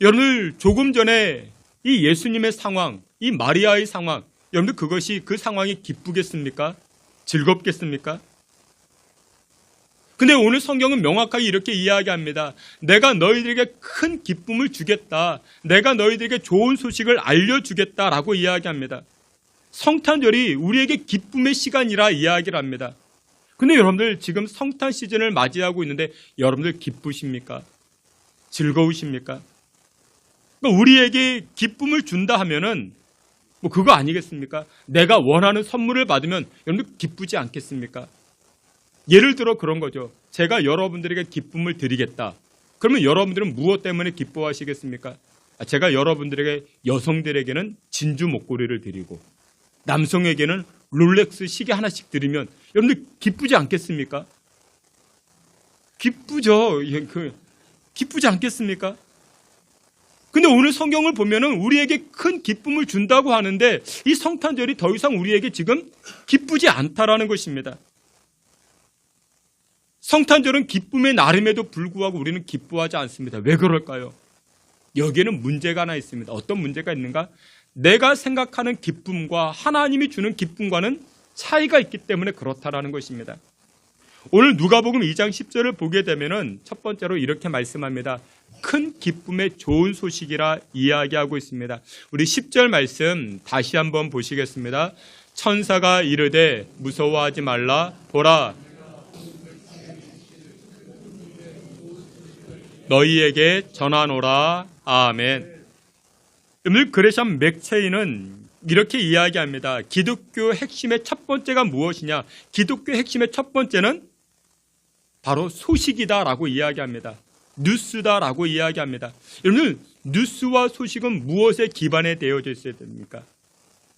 여러분들 조금 전에 이 예수님의 상황, 이 마리아의 상황, 여러분들 그것이 그 상황이 기쁘겠습니까? 즐겁겠습니까? 근데 오늘 성경은 명확하게 이렇게 이야기합니다. 내가 너희들에게 큰 기쁨을 주겠다. 내가 너희들에게 좋은 소식을 알려주겠다라고 이야기합니다. 성탄절이 우리에게 기쁨의 시간이라 이야기를 합니다. 근데 여러분들 지금 성탄 시즌을 맞이하고 있는데 여러분들 기쁘십니까? 즐거우십니까? 그러니까 우리에게 기쁨을 준다 하면은 뭐 그거 아니겠습니까? 내가 원하는 선물을 받으면 여러분들 기쁘지 않겠습니까? 예를 들어 그런 거죠. 제가 여러분들에게 기쁨을 드리겠다. 그러면 여러분들은 무엇 때문에 기뻐하시겠습니까? 제가 여러분들에게 여성들에게는 진주 목걸이를 드리고 남성에게는 롤렉스 시계 하나씩 드리면 여러분들 기쁘지 않겠습니까? 기쁘죠. 기쁘지 않겠습니까? 근데 오늘 성경을 보면은 우리에게 큰 기쁨을 준다고 하는데 이 성탄절이 더 이상 우리에게 지금 기쁘지 않다라는 것입니다. 성탄절은 기쁨의 날임에도 불구하고 우리는 기뻐하지 않습니다. 왜 그럴까요? 여기에는 문제가 하나 있습니다. 어떤 문제가 있는가? 내가 생각하는 기쁨과 하나님이 주는 기쁨과는 차이가 있기 때문에 그렇다라는 것입니다. 오늘 누가복음 2장 10절을 보게 되면은 첫 번째로 이렇게 말씀합니다. 큰 기쁨의 좋은 소식이라 이야기하고 있습니다. 우리 10절 말씀 다시 한번 보시겠습니다. 천사가 이르되 무서워하지 말라. 보라, 너희에게 전하노라. 아멘. 오늘 그레샴 맥체인은 이렇게 이야기합니다. 기독교 핵심의 첫 번째가 무엇이냐? 기독교 핵심의 첫 번째는 바로 소식이다라고 이야기합니다. 뉴스다라고 이야기합니다. 여러분, 뉴스와 소식은 무엇에 기반에 되어져 있어야 됩니까?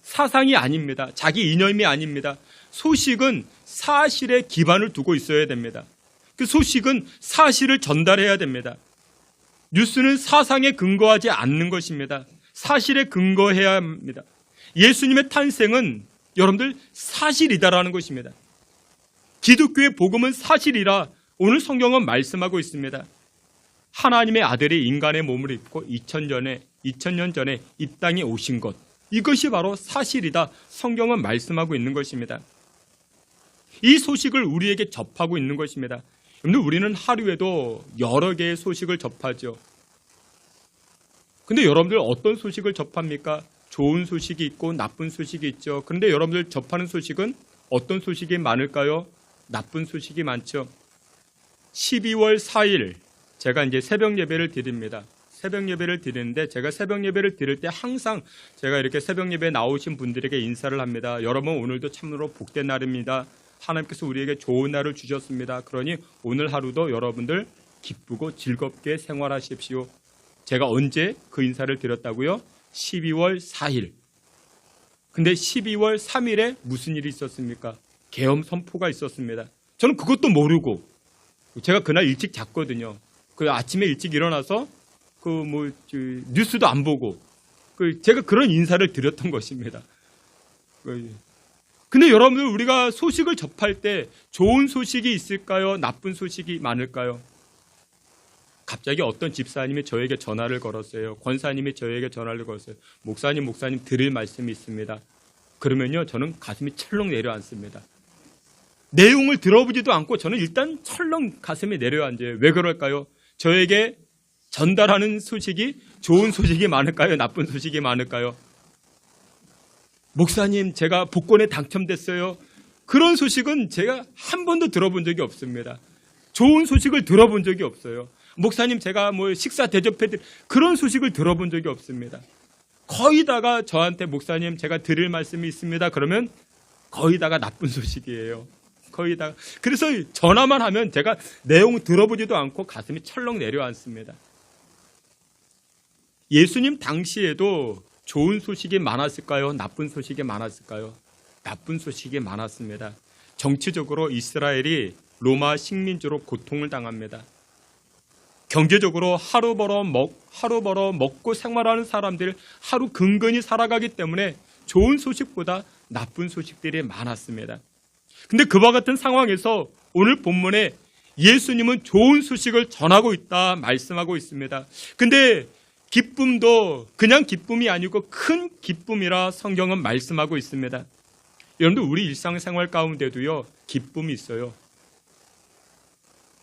사상이 아닙니다. 자기 이념이 아닙니다. 소식은 사실에 기반을 두고 있어야 됩니다. 그 소식은 사실을 전달해야 됩니다. 뉴스는 사상에 근거하지 않는 것입니다. 사실에 근거해야 합니다. 예수님의 탄생은 여러분들 사실이다라는 것입니다. 기독교의 복음은 사실이라 오늘 성경은 말씀하고 있습니다. 하나님의 아들이 인간의 몸을 입고 2000년 전에 이 땅에 오신 것, 이것이 바로 사실이다. 성경은 말씀하고 있는 것입니다. 이 소식을 우리에게 접하고 있는 것입니다. 우리는 하루에도 여러 개의 소식을 접하죠. 근데 여러분들 어떤 소식을 접합니까? 좋은 소식이 있고 나쁜 소식이 있죠. 그런데 여러분들 접하는 소식은 어떤 소식이 많을까요? 나쁜 소식이 많죠. 12월 4일 제가 이제 새벽 예배를 드립니다. 새벽 예배를 드리는데 제가 새벽 예배를 드릴 때 항상 제가 이렇게 새벽 예배에 나오신 분들에게 인사를 합니다. 여러분 오늘도 참으로 복된 날입니다. 하나님께서 우리에게 좋은 날을 주셨습니다. 그러니 오늘 하루도 여러분들 기쁘고 즐겁게 생활하십시오. 제가 언제 그 인사를 드렸다고요? 12월 4일. 근데 12월 3일에 무슨 일이 있었습니까? 계엄 선포가 있었습니다. 저는 그것도 모르고 제가 그날 일찍 잤거든요. 그 아침에 일찍 일어나서 뉴스도 안 보고 제가 그런 인사를 드렸던 것입니다. 근데 여러분들 우리가 소식을 접할 때 좋은 소식이 있을까요? 나쁜 소식이 많을까요? 갑자기 어떤 집사님이 저에게 전화를 걸었어요. 권사님이 저에게 전화를 걸었어요. 목사님 드릴 말씀이 있습니다. 그러면요 저는 가슴이 철렁 내려앉습니다. 내용을 들어보지도 않고 저는 일단 철렁 가슴이 내려앉아요. 왜 그럴까요? 저에게 전달하는 소식이 좋은 소식이 많을까요? 나쁜 소식이 많을까요? 목사님 제가 복권에 당첨됐어요. 그런 소식은 제가 한 번도 들어본 적이 없습니다. 좋은 소식을 들어본 적이 없어요. 목사님 제가 식사 대접해드릴 그런 소식을 들어본 적이 없습니다. 거의 다가 저한테 목사님 제가 드릴 말씀이 있습니다. 그러면 거의 다가 나쁜 소식이에요. 거의 다. 그래서 전화만 하면 제가 내용 들어보지도 않고 가슴이 철렁 내려앉습니다. 예수님 당시에도 좋은 소식이 많았을까요? 나쁜 소식이 많았을까요? 나쁜 소식이 많았습니다. 정치적으로 이스라엘이 로마 식민지로 고통을 당합니다. 경제적으로 하루 벌어 먹고 생활하는 사람들 하루 근근히 살아가기 때문에 좋은 소식보다 나쁜 소식들이 많았습니다. 근데 그와 같은 상황에서 오늘 본문에 예수님은 좋은 소식을 전하고 있다 말씀하고 있습니다. 근데 기쁨도 그냥 기쁨이 아니고 큰 기쁨이라 성경은 말씀하고 있습니다. 여러분들 우리 일상생활 가운데도요 기쁨이 있어요.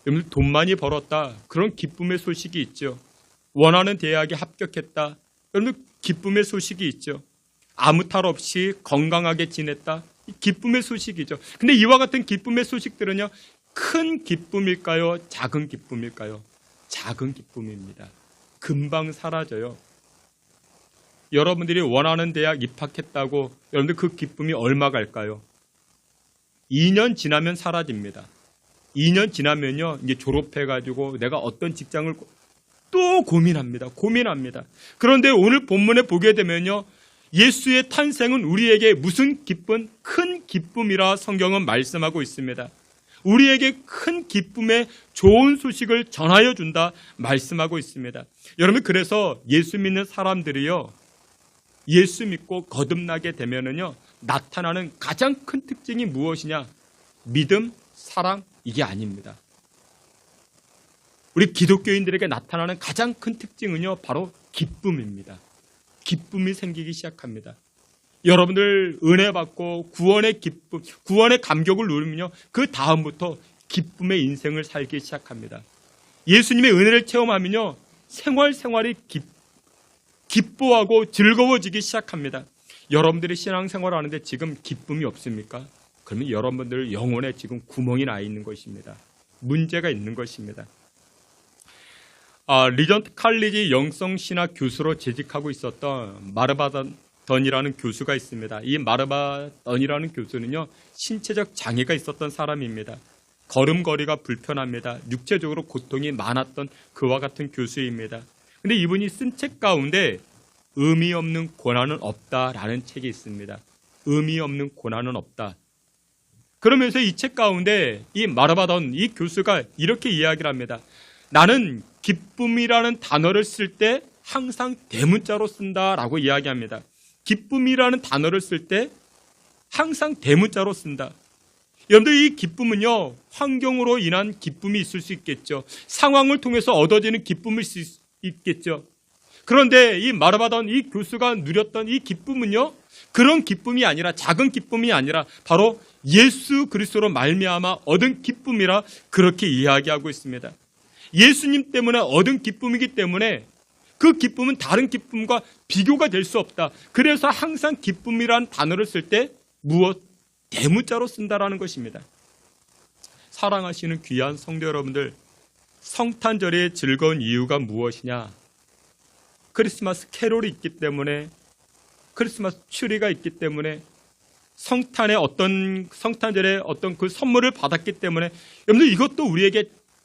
여러분 돈 많이 벌었다. 그런 기쁨의 소식이 있죠. 원하는 대학에 합격했다. 여러분 기쁨의 소식이 있죠. 아무 탈 없이 건강하게 지냈다. 기쁨의 소식이죠. 근데 이와 같은 기쁨의 소식들은요. 큰 기쁨일까요? 작은 기쁨일까요? 작은 기쁨입니다. 금방 사라져요. 여러분들이 원하는 대학 입학했다고 여러분들 그 기쁨이 얼마 갈까요? 2년 지나면 사라집니다. 2년 지나면요. 이제 졸업해가지고 내가 어떤 직장을 또 고민합니다. 그런데 오늘 본문에 보게 되면요. 예수의 탄생은 우리에게 무슨 기쁨? 큰 기쁨이라 성경은 말씀하고 있습니다. 우리에게 큰 기쁨의 좋은 소식을 전하여 준다 말씀하고 있습니다. 여러분 그래서 예수 믿는 사람들이요. 예수 믿고 거듭나게 되면은요. 나타나는 가장 큰 특징이 무엇이냐? 믿음, 사랑 이게 아닙니다. 우리 기독교인들에게 나타나는 가장 큰 특징은요. 바로 기쁨입니다. 기쁨이 생기기 시작합니다. 여러분들 은혜 받고 구원의 기쁨, 구원의 감격을 누리면요. 그 다음부터 기쁨의 인생을 살기 시작합니다. 예수님의 은혜를 체험하면요. 생활이 기뻐하고 즐거워지기 시작합니다. 여러분들이 신앙생활을 하는데 지금 기쁨이 없습니까? 그러면 여러분들 영혼에 지금 구멍이 나 있는 것입니다. 문제가 있는 것입니다. 리전트 칼리지 영성신학 교수로 재직하고 있었던 마르바던이라는 교수가 있습니다. 이 마르바던이라는 교수는요, 신체적 장애가 있었던 사람입니다. 걸음걸이가 불편합니다. 육체적으로 고통이 많았던 그와 같은 교수입니다. 근데 이분이 쓴 책 가운데 의미 없는 고난은 없다라는 책이 있습니다. 의미 없는 고난은 없다. 그러면서 이 책 가운데 이 마르바던 이 교수가 이렇게 이야기를 합니다. 나는 기쁨이라는 단어를 쓸 때 항상 대문자로 쓴다라고 이야기합니다. 기쁨이라는 단어를 쓸 때 항상 대문자로 쓴다. 여러분들 이 기쁨은요. 환경으로 인한 기쁨이 있을 수 있겠죠. 상황을 통해서 얻어지는 기쁨일 수 있겠죠. 그런데 이 마르바던 이 교수가 누렸던 이 기쁨은요. 그런 기쁨이 아니라 작은 기쁨이 아니라 바로 예수 그리스도로 말미암아 얻은 기쁨이라 그렇게 이야기하고 있습니다. 예수님 때문에 얻은 기쁨이기 때문에 그 기쁨은 다른 기쁨과 비교가 될 수 없다. 그래서 항상 기쁨이란 단어를 쓸 때 무엇? 대문자로 쓴다라는 것입니다. 사랑하시는 귀한 성도 여러분들, 성탄절의 즐거운 이유가 무엇이냐? 크리스마스 캐롤이 있기 때문에, 크리스마스 추리가 있기 때문에, 성탄절에 어떤 그 선물을 받았기 때문에, 여러분들 이것도 우리에게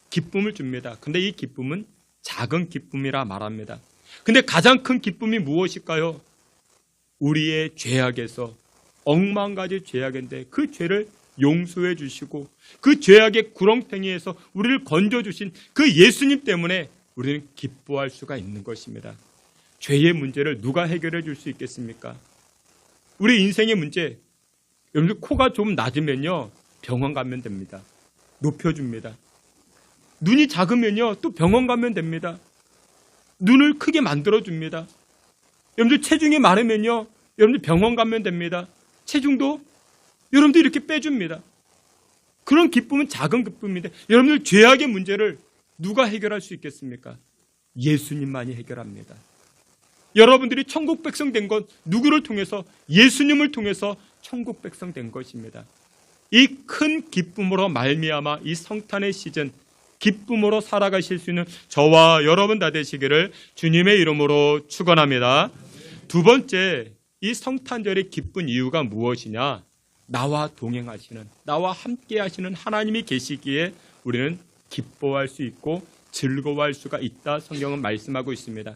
기쁨을 줍니다. 근데 이 기쁨은 작은 기쁨이라 말합니다. 근데 가장 큰 기쁨이 무엇일까요? 우리의 죄악에서 억만 가지 죄악인데 그 죄를 용서해 주시고 그 죄악의 구렁텅이에서 우리를 건져주신 그 예수님 때문에 우리는 기뻐할 수가 있는 것입니다. 죄의 문제를 누가 해결해 줄 수 있겠습니까? 우리 인생의 문제, 여러분들 코가 좀 낮으면요 병원 가면 됩니다. 높여줍니다. 눈이 작으면요 또 병원 가면 됩니다. 눈을 크게 만들어줍니다. 여러분들 체중이 많으면요 여러분들 병원 가면 됩니다. 체중도 여러분들 이렇게 빼줍니다. 그런 기쁨은 작은 기쁨인데 여러분들 죄악의 문제를 누가 해결할 수 있겠습니까? 예수님만이 해결합니다. 여러분들이 천국 백성 된 건 누구를 통해서? 예수님을 통해서 천국 백성 된 것입니다. 이 큰 기쁨으로 말미암아 이 성탄의 시즌 기쁨으로 살아가실 수 있는 저와 여러분 다 되시기를 주님의 이름으로 축원합니다. 두 번째, 이 성탄절의 기쁜 이유가 무엇이냐? 나와 동행하시는, 나와 함께 하시는 하나님이 계시기에 우리는 기뻐할 수 있고 즐거워할 수가 있다. 성경은 말씀하고 있습니다.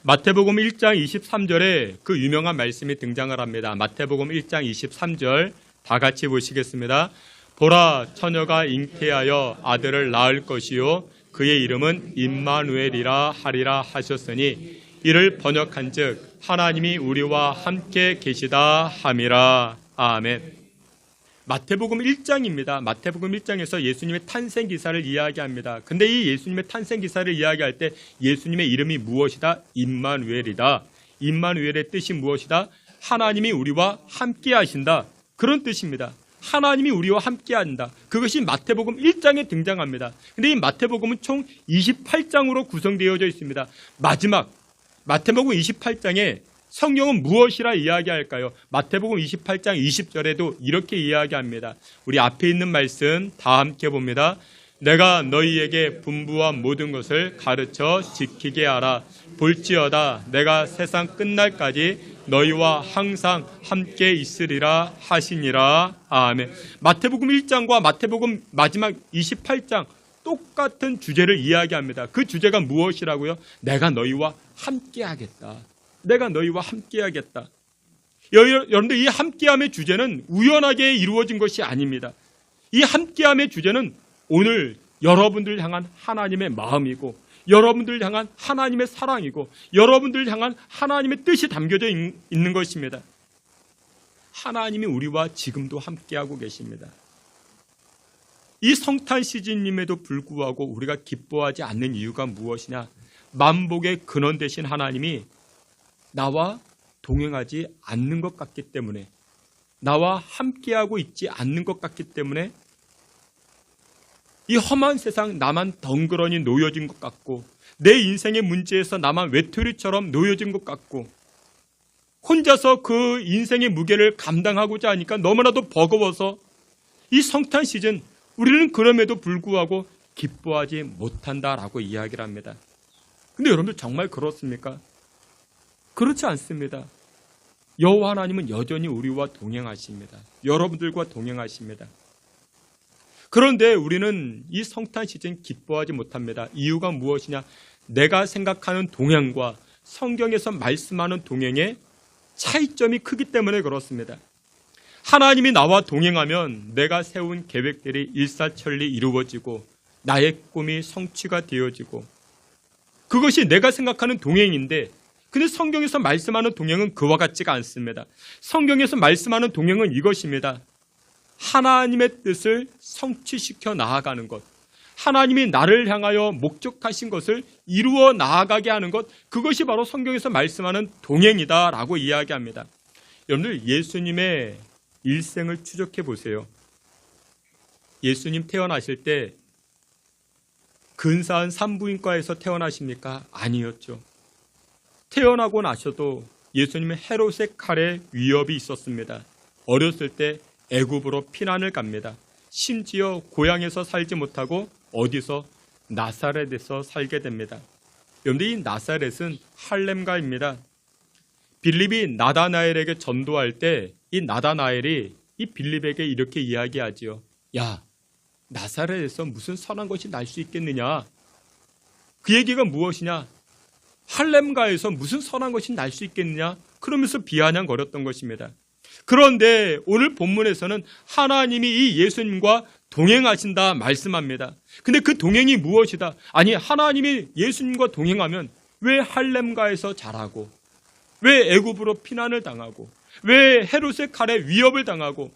마태복음 1장 23절에 그 유명한 말씀이 등장을 합니다. 마태복음 1장 23절 다 같이 보시겠습니다. 보라, 처녀가 잉태하여 아들을 낳을 것이요 그의 이름은 임마누엘이라 하리라 하셨으니 이를 번역한즉 하나님이 우리와 함께 계시다 함이라. 아멘. 마태복음 1장입니다. 마태복음 1장에서 예수님의 탄생 기사를 이야기합니다. 근데 이 예수님의 탄생 기사를 이야기할 때 예수님의 이름이 무엇이다? 임마누엘이다. 임마누엘의 뜻이 무엇이다? 하나님이 우리와 함께 하신다. 그런 뜻입니다. 하나님이 우리와 함께한다. 그것이 마태복음 1장에 등장합니다. 근데 이 마태복음은 총 28장으로 구성되어져 있습니다. 마지막 마태복음 28장에 성경은 무엇이라 이야기할까요? 마태복음 28장 20절에도 이렇게 이야기합니다. 우리 앞에 있는 말씀 다 함께 봅니다. 내가 너희에게 분부한 모든 것을 가르쳐 지키게 하라. 볼지어다 내가 세상 끝날까지 너희와 항상 함께 있으리라 하시니라. 아멘. 마태복음 1장과 마태복음 마지막 28장 똑같은 주제를 이야기합니다. 그 주제가 무엇이라고요? 내가 너희와 함께 하겠다. 내가 너희와 함께 하겠다. 여러분들, 이 함께함의 주제는 우연하게 이루어진 것이 아닙니다. 이 함께함의 주제는 오늘 여러분들 향한 하나님의 마음이고, 여러분들 향한 하나님의 사랑이고, 여러분들 향한 하나님의 뜻이 담겨져 있는 것입니다. 하나님이 우리와 지금도 함께하고 계십니다. 이 성탄 시즌임에도 불구하고 우리가 기뻐하지 않는 이유가 무엇이냐? 만복의 근원 되신 하나님이 나와 동행하지 않는 것 같기 때문에, 나와 함께하고 있지 않는 것 같기 때문에 이 험한 세상 나만 덩그러니 놓여진 것 같고, 내 인생의 문제에서 나만 외톨이처럼 놓여진 것 같고, 혼자서 그 인생의 무게를 감당하고자 하니까 너무나도 버거워서 이 성탄 시즌 우리는 그럼에도 불구하고 기뻐하지 못한다라고 이야기를 합니다. 근데 여러분들 정말 그렇습니까? 그렇지 않습니다. 여호와 하나님은 여전히 우리와 동행하십니다. 여러분들과 동행하십니다. 그런데 우리는 이 성탄 시즌 기뻐하지 못합니다. 이유가 무엇이냐? 내가 생각하는 동행과 성경에서 말씀하는 동행의 차이점이 크기 때문에 그렇습니다. 하나님이 나와 동행하면 내가 세운 계획들이 일사천리 이루어지고 나의 꿈이 성취가 되어지고, 그것이 내가 생각하는 동행인데, 근데 성경에서 말씀하는 동행은 그와 같지가 않습니다. 성경에서 말씀하는 동행은 이것입니다. 하나님의 뜻을 성취시켜 나아가는 것, 하나님이 나를 향하여 목적하신 것을 이루어 나아가게 하는 것, 그것이 바로 성경에서 말씀하는 동행이다라고 이야기합니다. 여러분들, 예수님의 일생을 추적해 보세요. 예수님 태어나실 때 근사한 산부인과에서 태어나십니까? 아니었죠. 태어나고 나셔도 예수님은 헤롯의 칼에 위협이 있었습니다. 어렸을 때 애굽으로 피난을 갑니다. 심지어 고향에서 살지 못하고 어디서? 나사렛에서 살게 됩니다. 여러분들, 이 나사렛은 할렘가입니다. 빌립이 나다나엘에게 전도할 때 이 나다나엘이 이 빌립에게 이렇게 이야기하지요. 야, 나사렛에서 무슨 선한 것이 날 수 있겠느냐? 그 얘기가 무엇이냐? 할렘가에서 무슨 선한 것이 날 수 있겠느냐? 그러면서 비아냥거렸던 것입니다. 그런데 오늘 본문에서는 하나님이 이 예수님과 동행하신다 말씀합니다. 근데 그 동행이 무엇이다? 아니, 하나님이 예수님과 동행하면 왜 할렘가에서 자라고, 왜 애굽으로 피난을 당하고, 왜 헤롯의 칼에 위협을 당하고,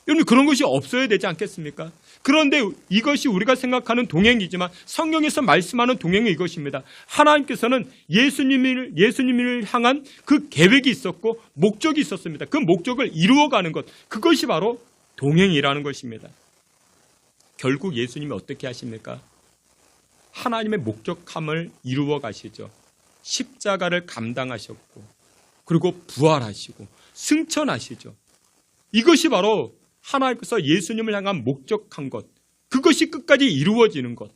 여러분, 그런 것이 없어야 되지 않겠습니까? 그런데 이것이 우리가 생각하는 동행이지만 성경에서 말씀하는 동행은 이것입니다. 하나님께서는 예수님을 향한 그 계획이 있었고 목적이 있었습니다. 그 목적을 이루어가는 것, 그것이 바로 동행이라는 것입니다. 결국 예수님이 어떻게 하십니까? 하나님의 목적함을 이루어 가시죠. 십자가를 감당하셨고, 그리고 부활하시고 승천하시죠. 이것이 바로 하나님께서 예수님을 향한 목적한 것, 그것이 끝까지 이루어지는 것,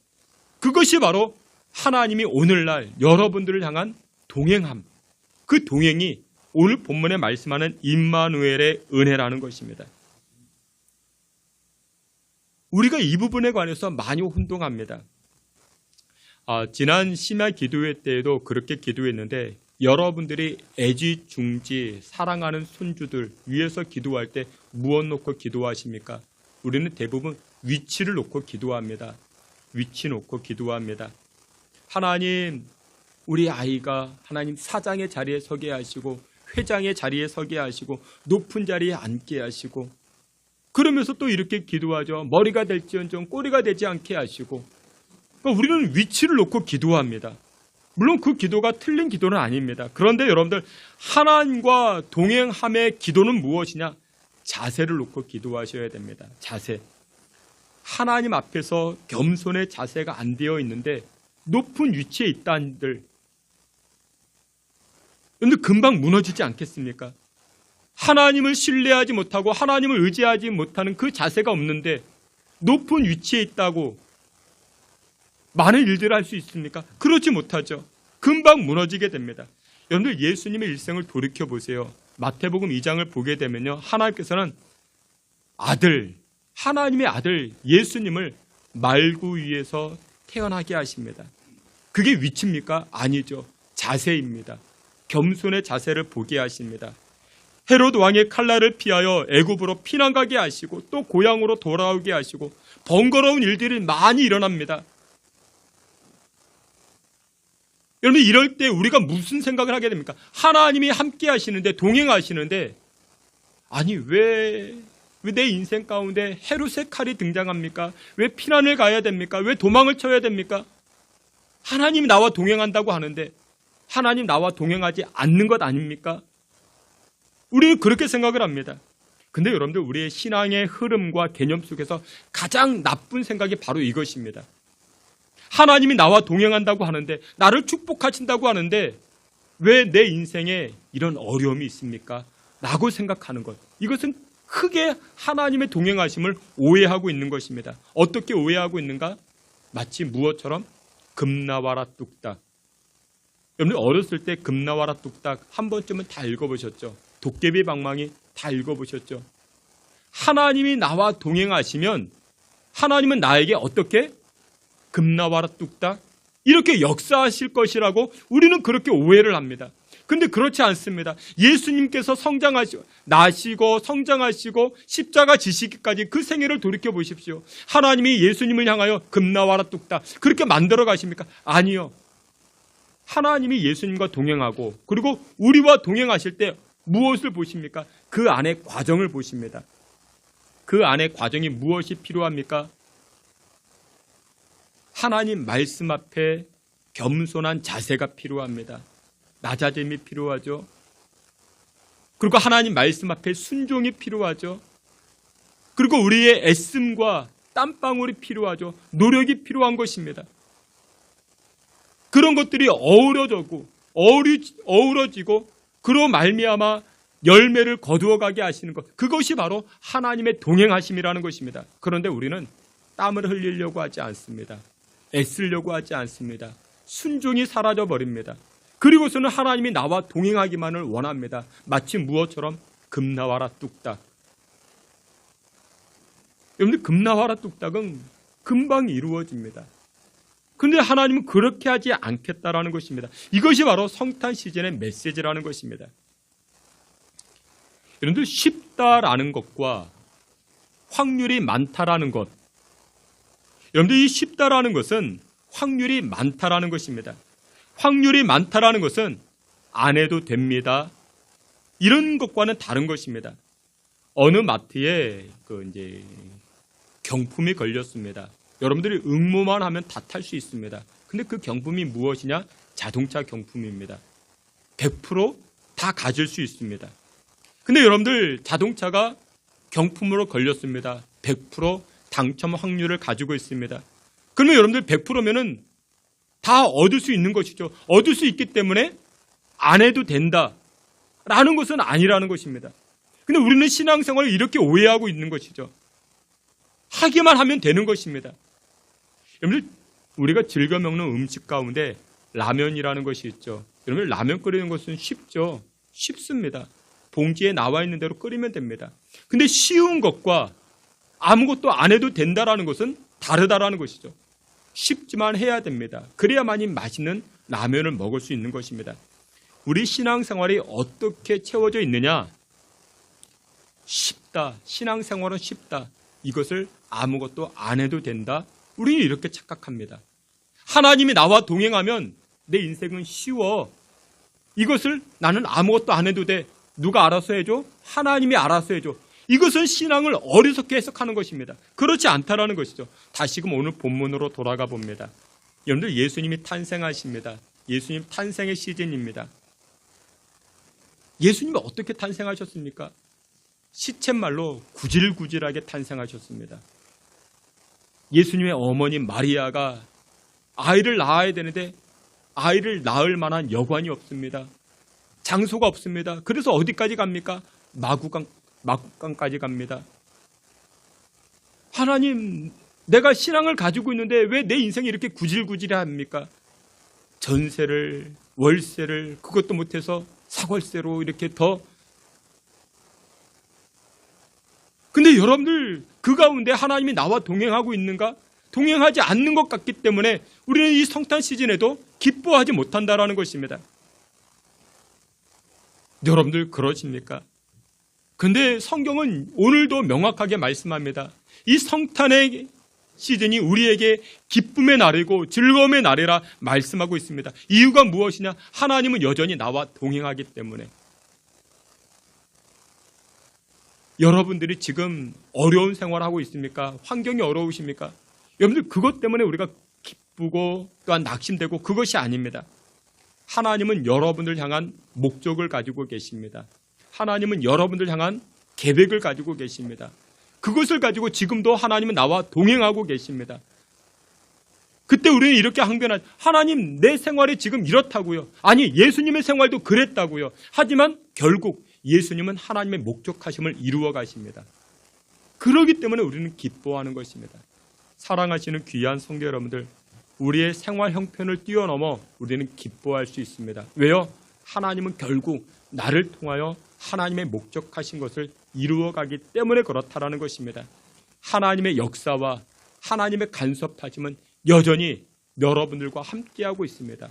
그것이 바로 하나님이 오늘날 여러분들을 향한 동행함, 그 동행이 오늘 본문에 말씀하는 임마누엘의 은혜라는 것입니다. 우리가 이 부분에 관해서 많이 혼동합니다. 지난 심야 기도회 때에도 그렇게 기도했는데, 여러분들이 애지중지 사랑하는 손주들 위해서 기도할 때 무엇 놓고 기도하십니까? 우리는 대부분 위치를 놓고 기도합니다. 위치 놓고 기도합니다. 하나님, 우리 아이가 하나님 사장의 자리에 서게 하시고, 회장의 자리에 서게 하시고, 높은 자리에 앉게 하시고, 그러면서 또 이렇게 기도하죠. 머리가 될지언정 꼬리가 되지 않게 하시고. 그러니까 우리는 위치를 놓고 기도합니다. 물론 그 기도가 틀린 기도는 아닙니다. 그런데 여러분들, 하나님과 동행함의 기도는 무엇이냐? 자세를 놓고 기도하셔야 됩니다. 자세. 하나님 앞에서 겸손의 자세가 안 되어 있는데 높은 위치에 있다 한들 근데 금방 무너지지 않겠습니까? 하나님을 신뢰하지 못하고 하나님을 의지하지 못하는 그 자세가 없는데 높은 위치에 있다고 많은 일들을 할 수 있습니까? 그렇지 못하죠. 금방 무너지게 됩니다. 여러분들 예수님의 일생을 돌이켜보세요. 마태복음 2장을 보게 되면요. 하나님께서는 아들, 하나님의 아들 예수님을 말구 위에서 태어나게 하십니다. 그게 위치입니까? 아니죠. 자세입니다. 겸손의 자세를 보게 하십니다. 헤롯 왕의 칼날을 피하여 애굽으로 피난가게 하시고 또 고향으로 돌아오게 하시고 번거로운 일들이 많이 일어납니다. 여러분 이럴 때 우리가 무슨 생각을 하게 됩니까? 하나님이 함께 하시는데 동행하시는데 아니 왜 내 인생 가운데 헤롯의 칼이 등장합니까? 왜 피난을 가야 됩니까? 왜 도망을 쳐야 됩니까? 하나님이 나와 동행한다고 하는데 하나님 나와 동행하지 않는 것 아닙니까? 우리는 그렇게 생각을 합니다. 근데 여러분들 우리의 신앙의 흐름과 개념 속에서 가장 나쁜 생각이 바로 이것입니다. 하나님이 나와 동행한다고 하는데 나를 축복하신다고 하는데 왜 내 인생에 이런 어려움이 있습니까? 라고 생각하는 것. 이것은 크게 하나님의 동행하심을 오해하고 있는 것입니다. 어떻게 오해하고 있는가? 마치 무엇처럼? 금나와라 뚝딱. 여러분 어렸을 때 금나와라 뚝딱 한 번쯤은 다 읽어보셨죠? 도깨비 방망이 다 읽어보셨죠? 하나님이 나와 동행하시면 하나님은 나에게 어떻게? 금나와라 뚝딱 이렇게 역사하실 것이라고 우리는 그렇게 오해를 합니다. 근데 그렇지 않습니다. 예수님께서 나시고 성장하시고 십자가 지시기까지 그 생애를 돌이켜 보십시오. 하나님이 예수님을 향하여 금나와라 뚝딱 그렇게 만들어 가십니까? 아니요. 하나님이 예수님과 동행하고 그리고 우리와 동행하실 때 무엇을 보십니까? 그 안에 과정을 보십니다. 그 안에 과정이 무엇이 필요합니까? 하나님 말씀 앞에 겸손한 자세가 필요합니다. 낮아짐이 필요하죠. 그리고 하나님 말씀 앞에 순종이 필요하죠. 그리고 우리의 애씀과 땀방울이 필요하죠. 노력이 필요한 것입니다. 그런 것들이 어우러지고 그로 말미암아 열매를 거두어가게 하시는 것. 그것이 바로 하나님의 동행하심이라는 것입니다. 그런데 우리는 땀을 흘리려고 하지 않습니다. 애쓰려고 하지 않습니다. 순종이 사라져버립니다. 그리고서는 하나님이 나와 동행하기만을 원합니다. 마치 무엇처럼? 금나와라 뚝딱. 여러분들 금나와라 뚝딱은 금방 이루어집니다. 그런데 하나님은 그렇게 하지 않겠다라는 것입니다. 이것이 바로 성탄 시즌의 메시지라는 것입니다. 여러분들 쉽다라는 것과 확률이 많다라는 것. 여러분들 이 쉽다라는 것은 확률이 많다라는 것입니다. 확률이 많다라는 것은 안 해도 됩니다. 이런 것과는 다른 것입니다. 어느 마트에 경품이 걸렸습니다. 여러분들이 응모만 하면 다 탈 수 있습니다. 근데 그 경품이 무엇이냐? 자동차 경품입니다. 100% 다 가질 수 있습니다. 근데 여러분들 자동차가 경품으로 걸렸습니다. 100% 당첨 확률을 가지고 있습니다. 그러면 여러분들 100%면은 다 얻을 수 있는 것이죠. 얻을 수 있기 때문에 안 해도 된다라는 것은 아니라는 것입니다. 근데 우리는 신앙생활을 이렇게 오해하고 있는 것이죠. 하기만 하면 되는 것입니다. 여러분들 우리가 즐겨 먹는 음식 가운데 라면이라는 것이 있죠. 여러분 라면 끓이는 것은 쉽죠. 쉽습니다. 봉지에 나와 있는 대로 끓이면 됩니다. 근데 쉬운 것과 아무것도 안 해도 된다라는 것은 다르다라는 것이죠. 쉽지만 해야 됩니다. 그래야만이 맛있는 라면을 먹을 수 있는 것입니다. 우리 신앙생활이 어떻게 채워져 있느냐? 쉽다. 신앙생활은 쉽다. 이것을 아무것도 안 해도 된다. 우리는 이렇게 착각합니다. 하나님이 나와 동행하면 내 인생은 쉬워. 이것을 나는 아무것도 안 해도 돼. 누가 알아서 해줘? 하나님이 알아서 해줘. 이것은 신앙을 어리석게 해석하는 것입니다. 그렇지 않다라는 것이죠. 다시금 오늘 본문으로 돌아가 봅니다. 여러분들 예수님이 탄생하십니다. 예수님 탄생의 시즌입니다. 예수님이 어떻게 탄생하셨습니까? 시쳇말로 구질구질하게 탄생하셨습니다. 예수님의 어머니 마리아가 아이를 낳아야 되는데 아이를 낳을 만한 여관이 없습니다. 장소가 없습니다. 그래서 어디까지 갑니까? 마구간까지 갑니다. 하나님, 내가 신앙을 가지고 있는데 왜 내 인생이 이렇게 구질구질해 합니까? 전세를, 월세를, 그것도 못해서 사골세로 이렇게 더. 근데 여러분들, 그 가운데 하나님이 나와 동행하고 있는가? 동행하지 않는 것 같기 때문에 우리는 이 성탄 시즌에도 기뻐하지 못한다라는 것입니다. 여러분들 그러십니까? 근데 성경은 오늘도 명확하게 말씀합니다. 이 성탄의 시즌이 우리에게 기쁨의 날이고 즐거움의 날이라 말씀하고 있습니다. 이유가 무엇이냐? 하나님은 여전히 나와 동행하기 때문에. 여러분들이 지금 어려운 생활하고 있습니까? 환경이 어려우십니까? 여러분들 그것 때문에 우리가 기쁘고 또한 낙심되고 그것이 아닙니다. 하나님은 여러분들 향한 목적을 가지고 계십니다. 하나님은 여러분들 향한 계획을 가지고 계십니다. 그것을 가지고 지금도 하나님은 나와 동행하고 계십니다. 그때 우리는 이렇게 항변하죠. 하나님, 내 생활이 지금 이렇다고요. 아니, 예수님의 생활도 그랬다고요. 하지만 결국 예수님은 하나님의 목적하심을 이루어 가십니다. 그렇기 때문에 우리는 기뻐하는 것입니다. 사랑하시는 귀한 성도 여러분들, 우리의 생활 형편을 뛰어넘어 우리는 기뻐할 수 있습니다. 왜요? 하나님은 결국 나를 통하여 하나님의 목적하신 것을 이루어가기 때문에 그렇다라는 것입니다. 하나님의 역사와 하나님의 간섭하심은 여전히 여러분들과 함께하고 있습니다.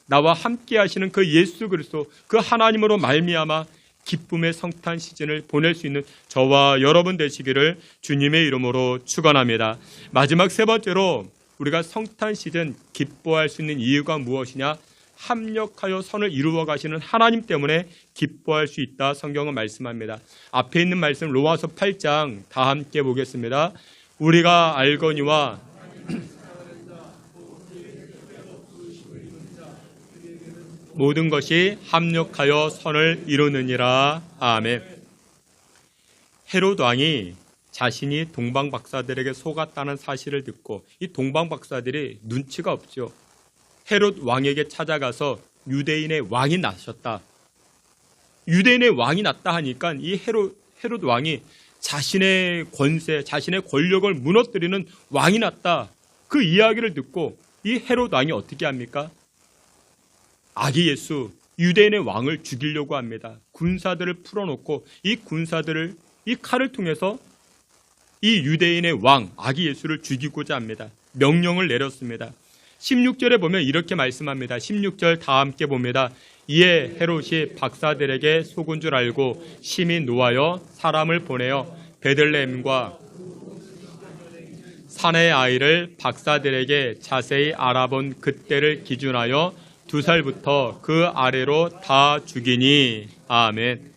나와 함께하시는 그 예수 그리스도, 그 하나님으로 말미암아 기쁨의 성탄 시즌을 보낼 수 있는 저와 여러분 되시기를 주님의 이름으로 축원합니다. 마지막 세 번째로 우리가 성탄 시즌 기뻐할 수 있는 이유가 무엇이냐? 합력하여 선을 이루어 가시는 하나님 때문에 기뻐할 수 있다. 성경은 말씀합니다. 앞에 있는 말씀 로마서 8장 다 함께 보겠습니다. 우리가 알거니와 모든 것이 합력하여 선을 이루느니라. 아멘. 헤롯 왕이 자신이 동방 박사들에게 속았다는 사실을 듣고 이 동방 박사들이 눈치가 없죠. 헤롯 왕에게 찾아가서 유대인의 왕이 나셨다. 유대인의 왕이 났다 하니까 이 헤롯 왕이 자신의 권세, 자신의 권력을 무너뜨리는 왕이 났다. 그 이야기를 듣고 이 헤롯 왕이 어떻게 합니까? 아기 예수, 유대인의 왕을 죽이려고 합니다. 군사들을 풀어놓고 이 군사들을 이 칼을 통해서 이 유대인의 왕, 아기 예수를 죽이고자 합니다. 명령을 내렸습니다. 16절에 보면 이렇게 말씀합니다. 16절 다 함께 봅니다. 이에 헤롯이 박사들에게 속은 줄 알고 심히 노하여 사람을 보내어 베들레헴과 산의 아이를 박사들에게 자세히 알아본 그때를 기준하여 2살부터 그 아래로 다 죽이니. 아멘.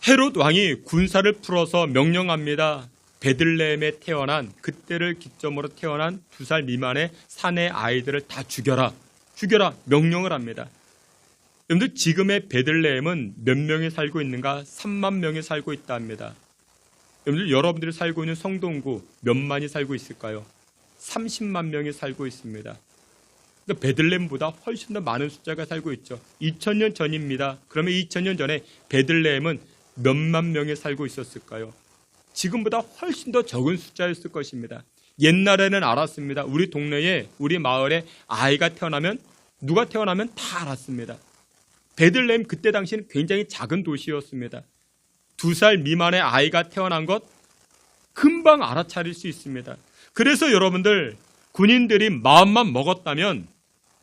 헤롯 왕이 군사를 풀어서 명령합니다. 베들레헴에 태어난, 그때를 기점으로 태어난 2살 미만의 산의 아이들을 다 죽여라. 죽여라. 명령을 합니다. 여러분들 지금의 베들레헴은 몇 명이 살고 있는가? 3만 명이 살고 있다 합니다. 여러분들이 살고 있는 성동구 몇만이 살고 있을까요? 30만 명이 살고 있습니다. 그러니까 베들레헴보다 훨씬 더 많은 숫자가 살고 있죠. 2000년 전입니다. 그러면 2000년 전에 베들레헴은 몇만 명이 살고 있었을까요? 지금보다 훨씬 더 적은 숫자였을 것입니다. 옛날에는 알았습니다. 우리 동네에, 우리 마을에 아이가 태어나면, 누가 태어나면 다 알았습니다. 베들레헴 그때 당시는 굉장히 작은 도시였습니다. 2살 미만의 아이가 태어난 것 금방 알아차릴 수 있습니다. 그래서 여러분들, 군인들이 마음만 먹었다면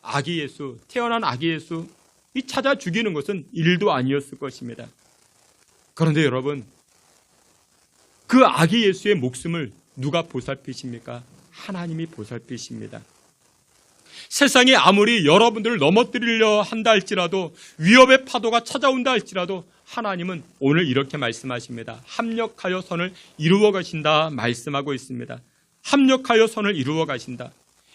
아기 예수, 태어난 아기 예수 이 찾아 죽이는 것은 일도 아니었을 것입니다. 그런데 여러분, 그 아기 예수의 목숨을 누가 보살피십니까? 하나님이 보살피십니다. 세상이 아무리 여러분들을 넘어뜨리려 한다 할지라도, 위협의 파도가 찾아온다 할지라도 하나님은 오늘 이렇게 말씀하십니다. 합력하여 선을 이루어 가신다 말씀하고 있습니다. 합력하여 선을 이루어 가신다.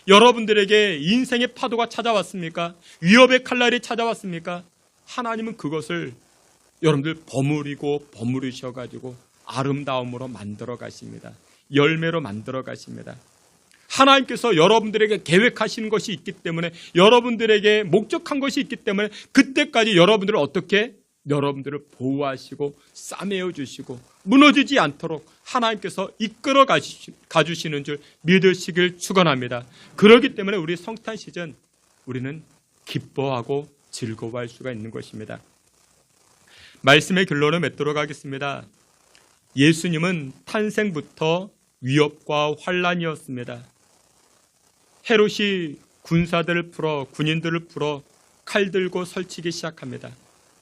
여러분들에게 인생의 파도가 찾아왔습니까? 위협의 칼날이 찾아왔습니까? 하나님은 그것을 여러분들 버무리셔가지고 아름다움으로 만들어 가십니다. 열매로 만들어 가십니다. 하나님께서 여러분들에게 계획하시는 것이 있기 때문에, 여러분들에게 목적한 것이 있기 때문에 그때까지 여러분들을 어떻게, 여러분들을 보호하시고 싸매어 주시고 무너지지 않도록 하나님께서 이끌어 가주시는 줄 믿으시길 축원합니다. 그렇기 때문에 우리 성탄 시즌 우리는 기뻐하고 즐거워할 수가 있는 것입니다. 말씀의 결론을 맺도록 하겠습니다. 예수님은 탄생부터 위협과 환란이었습니다. 헤롯이 군인들을 풀어 칼 들고 설치기 시작합니다.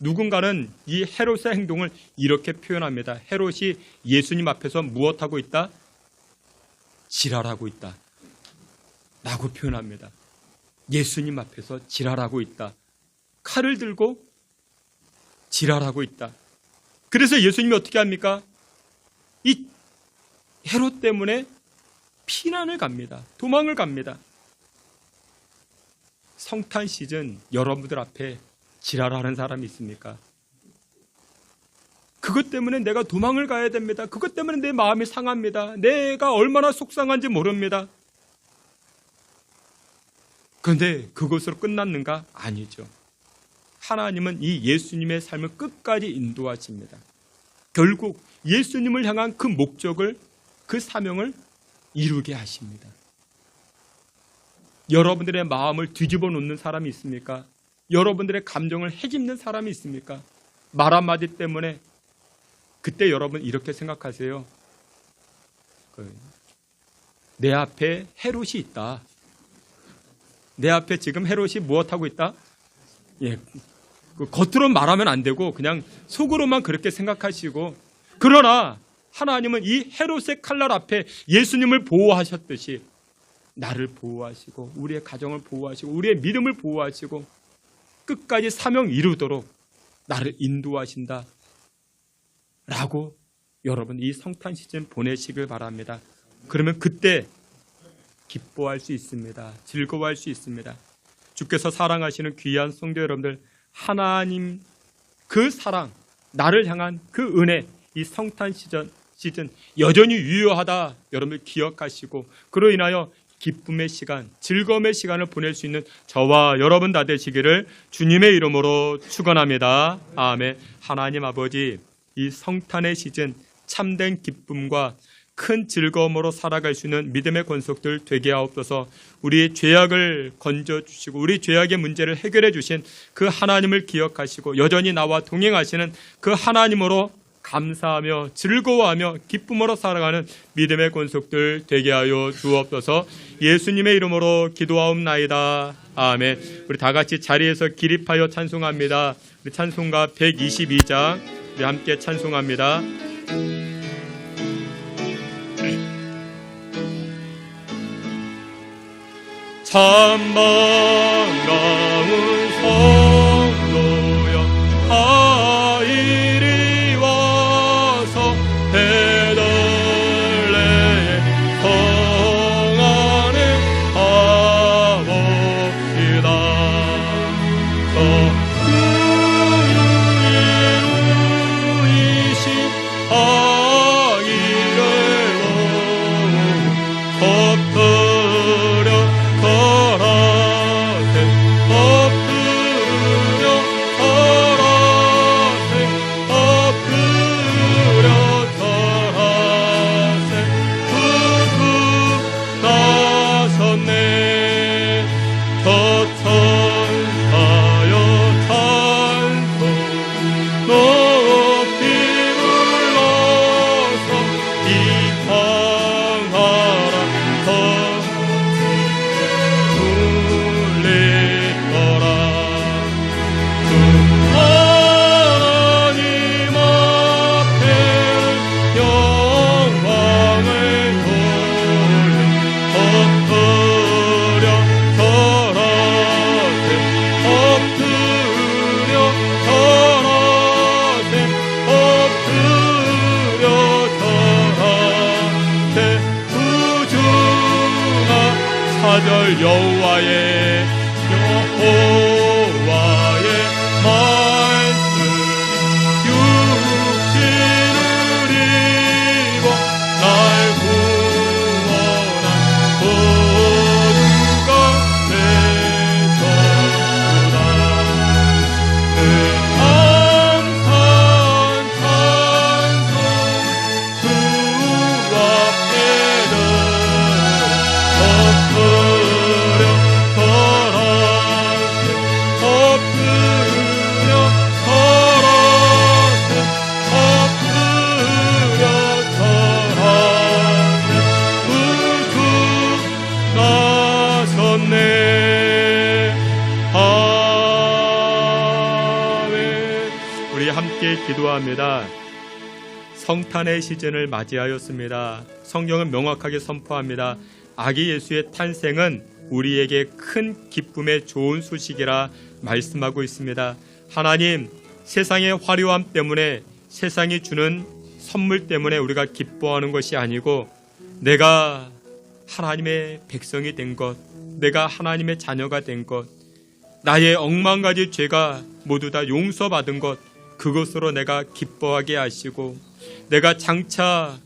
누군가는 이 헤롯의 행동을 이렇게 표현합니다. 헤롯이 예수님 앞에서 무엇하고 있다? 지랄하고 있다 라고 표현합니다. 예수님 앞에서 지랄하고 있다. 칼을 들고 지랄하고 있다. 그래서 예수님이 어떻게 합니까? 이 헤롯 때문에 피난을 갑니다. 도망을 갑니다. 성탄 시즌 여러분들 앞에 지랄하는 사람이 있습니까? 그것 때문에 내가 도망을 가야 됩니다. 그것 때문에 내 마음이 상합니다. 내가 얼마나 속상한지 모릅니다. 그런데 그것으로 끝났는가? 아니죠. 하나님은 이 예수님의 삶을 끝까지 인도하십니다. 결국 예수님을 향한 그 목적을, 그 사명을 이루게 하십니다. 여러분들의 마음을 뒤집어 놓는 사람이 있습니까? 여러분들의 감정을 헤집는 사람이 있습니까? 말 한마디 때문에. 그때 여러분 이렇게 생각하세요. 내 앞에 헤롯이 있다. 내 앞에 지금 헤롯이 무엇하고 있다? 겉으로 말하면 안 되고 그냥 속으로만 그렇게 생각하시고, 그러나 하나님은 이 헤롯의 칼날 앞에 예수님을 보호하셨듯이 나를 보호하시고 우리의 가정을 보호하시고 우리의 믿음을 보호하시고 끝까지 사명 이루도록 나를 인도하신다 라고 여러분 이 성탄 시즌 보내시길 바랍니다. 그러면 그때 기뻐할 수 있습니다. 즐거워할 수 있습니다. 주께서 사랑하시는 귀한 성도 여러분들, 하나님 그 사랑, 나를 향한 그 은혜, 이 성탄 시즌 여전히 유효하다 여러분들 기억하시고, 그로 인하여 기쁨의 시간, 즐거움의 시간을 보낼 수 있는 저와 여러분 다 되시기를 주님의 이름으로 축원합니다. 아멘. 하나님 아버지, 이 성탄의 시즌 참된 기쁨과 큰 즐거움으로 살아갈 수 있는 믿음의 권속들 되게 하옵소서. 우리의 죄악을 건져주시고 우리 죄악의 문제를 해결해 주신 그 하나님을 기억하시고 여전히 나와 동행하시는 그 하나님으로 감사하며 즐거워하며 기쁨으로 살아가는 믿음의 권속들 되게 하여 주옵소서. 예수님의 이름으로 기도하옵나이다. 아멘. 우리 다 같이 자리에서 기립하여 찬송합니다. 우리 찬송가 122장 우리 함께 찬송합니다. 참 반가운 성도여, 다 이리 와서 베들레헴 성 안에 가봅시다. 이루이신 아기를 보고 엎드려 함께 기도합니다. 성탄의 시즌을 맞이하였습니다. 성경은 명확하게 선포합니다. 아기 예수의 탄생은 우리에게 큰 기쁨의 좋은 소식이라 말씀하고 있습니다. 하나님, 세상의 화려함 때문에, 세상이 주는 선물 때문에 우리가 기뻐하는 것이 아니고, 내가 하나님의 백성이 된 것, 내가 하나님의 자녀가 된 것, 나의 억만 가지 죄가 모두 다 용서받은 것, 그것으로 내가 기뻐하게 하시고, 내가 장차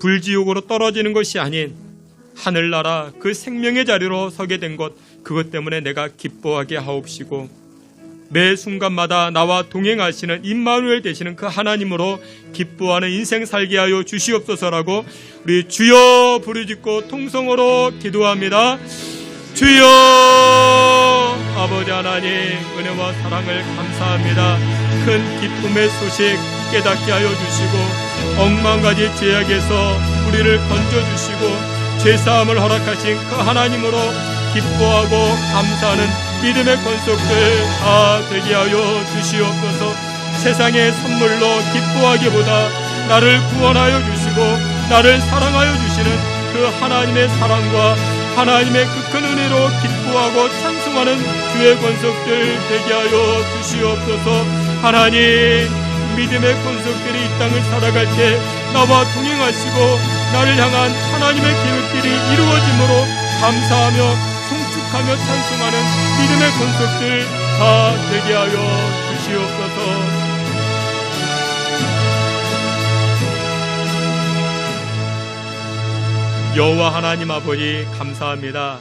불지옥으로 떨어지는 것이 아닌 하늘나라 그 생명의 자리로 서게 된 것, 그것 때문에 내가 기뻐하게 하옵시고, 매 순간마다 나와 동행하시는 임마누엘 되시는 그 하나님으로 기뻐하는 인생 살게 하여 주시옵소서라고 우리 주여 부르짖고 통성으로 기도합니다. 주여! 아버지 하나님, 은혜와 사랑을 감사합니다. 큰 기쁨의 소식 깨닫게 하여 주시고, 억만 가지 죄악에서 우리를 건져주시고 죄사함을 허락하신 그 하나님으로 기뻐하고 감사하는 믿음의 권속들 다 되게 하여 주시옵소서. 세상의 선물로 기뻐하기보다 나를 구원하여 주시고 나를 사랑하여 주시는 그 하나님의 사랑과 하나님의 그 큰 은혜로 기뻐하고 찬송하는 주의 권속들 되게 하여 주시옵소서. 하나님, 믿음의 권속들이 이 땅을 살아갈 때 나와 동행하시고 나를 향한 하나님의 계획들이 이루어짐으로 감사하며 송축하며 찬송하는 믿음의 권속들 다 되게 하여 주시옵소서. 여호와 하나님 아버지, 감사합니다.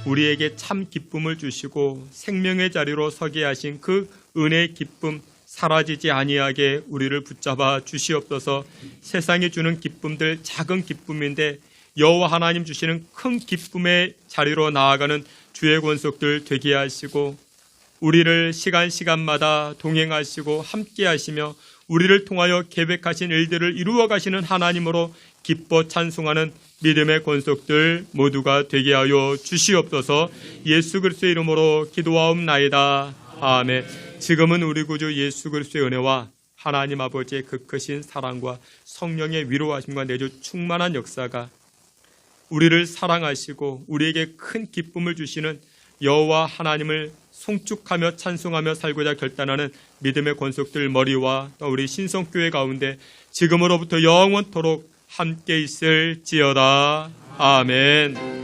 우리에게 참 기쁨을 주시고 생명의 자리로 서게 하신 그 은혜의 기쁨 사라지지 아니하게 우리를 붙잡아 주시옵소서. 세상이 주는 기쁨들 작은 기쁨인데 여호와 하나님 주시는 큰 기쁨의 자리로 나아가는 주의 권속들 되게 하시고, 우리를 시간마다 동행하시고 함께 하시며 우리를 통하여 계획하신 일들을 이루어 가시는 하나님으로 기뻐 찬송하는 믿음의 권속들 모두가 되게 하여 주시옵소서. 예수 그리스도의 이름으로 기도하옵나이다. 아멘. 지금은 우리 구주 예수 그리스도의 은혜와 하나님 아버지의 그 크신 사랑과 성령의 위로하심과 내주 충만한 역사가 우리를 사랑하시고 우리에게 큰 기쁨을 주시는 여호와 하나님을 송축하며 찬송하며 살고자 결단하는 믿음의 권속들 머리와 우리 신성교회 가운데 지금으로부터 영원토록 함께 있을지어다. 아멘.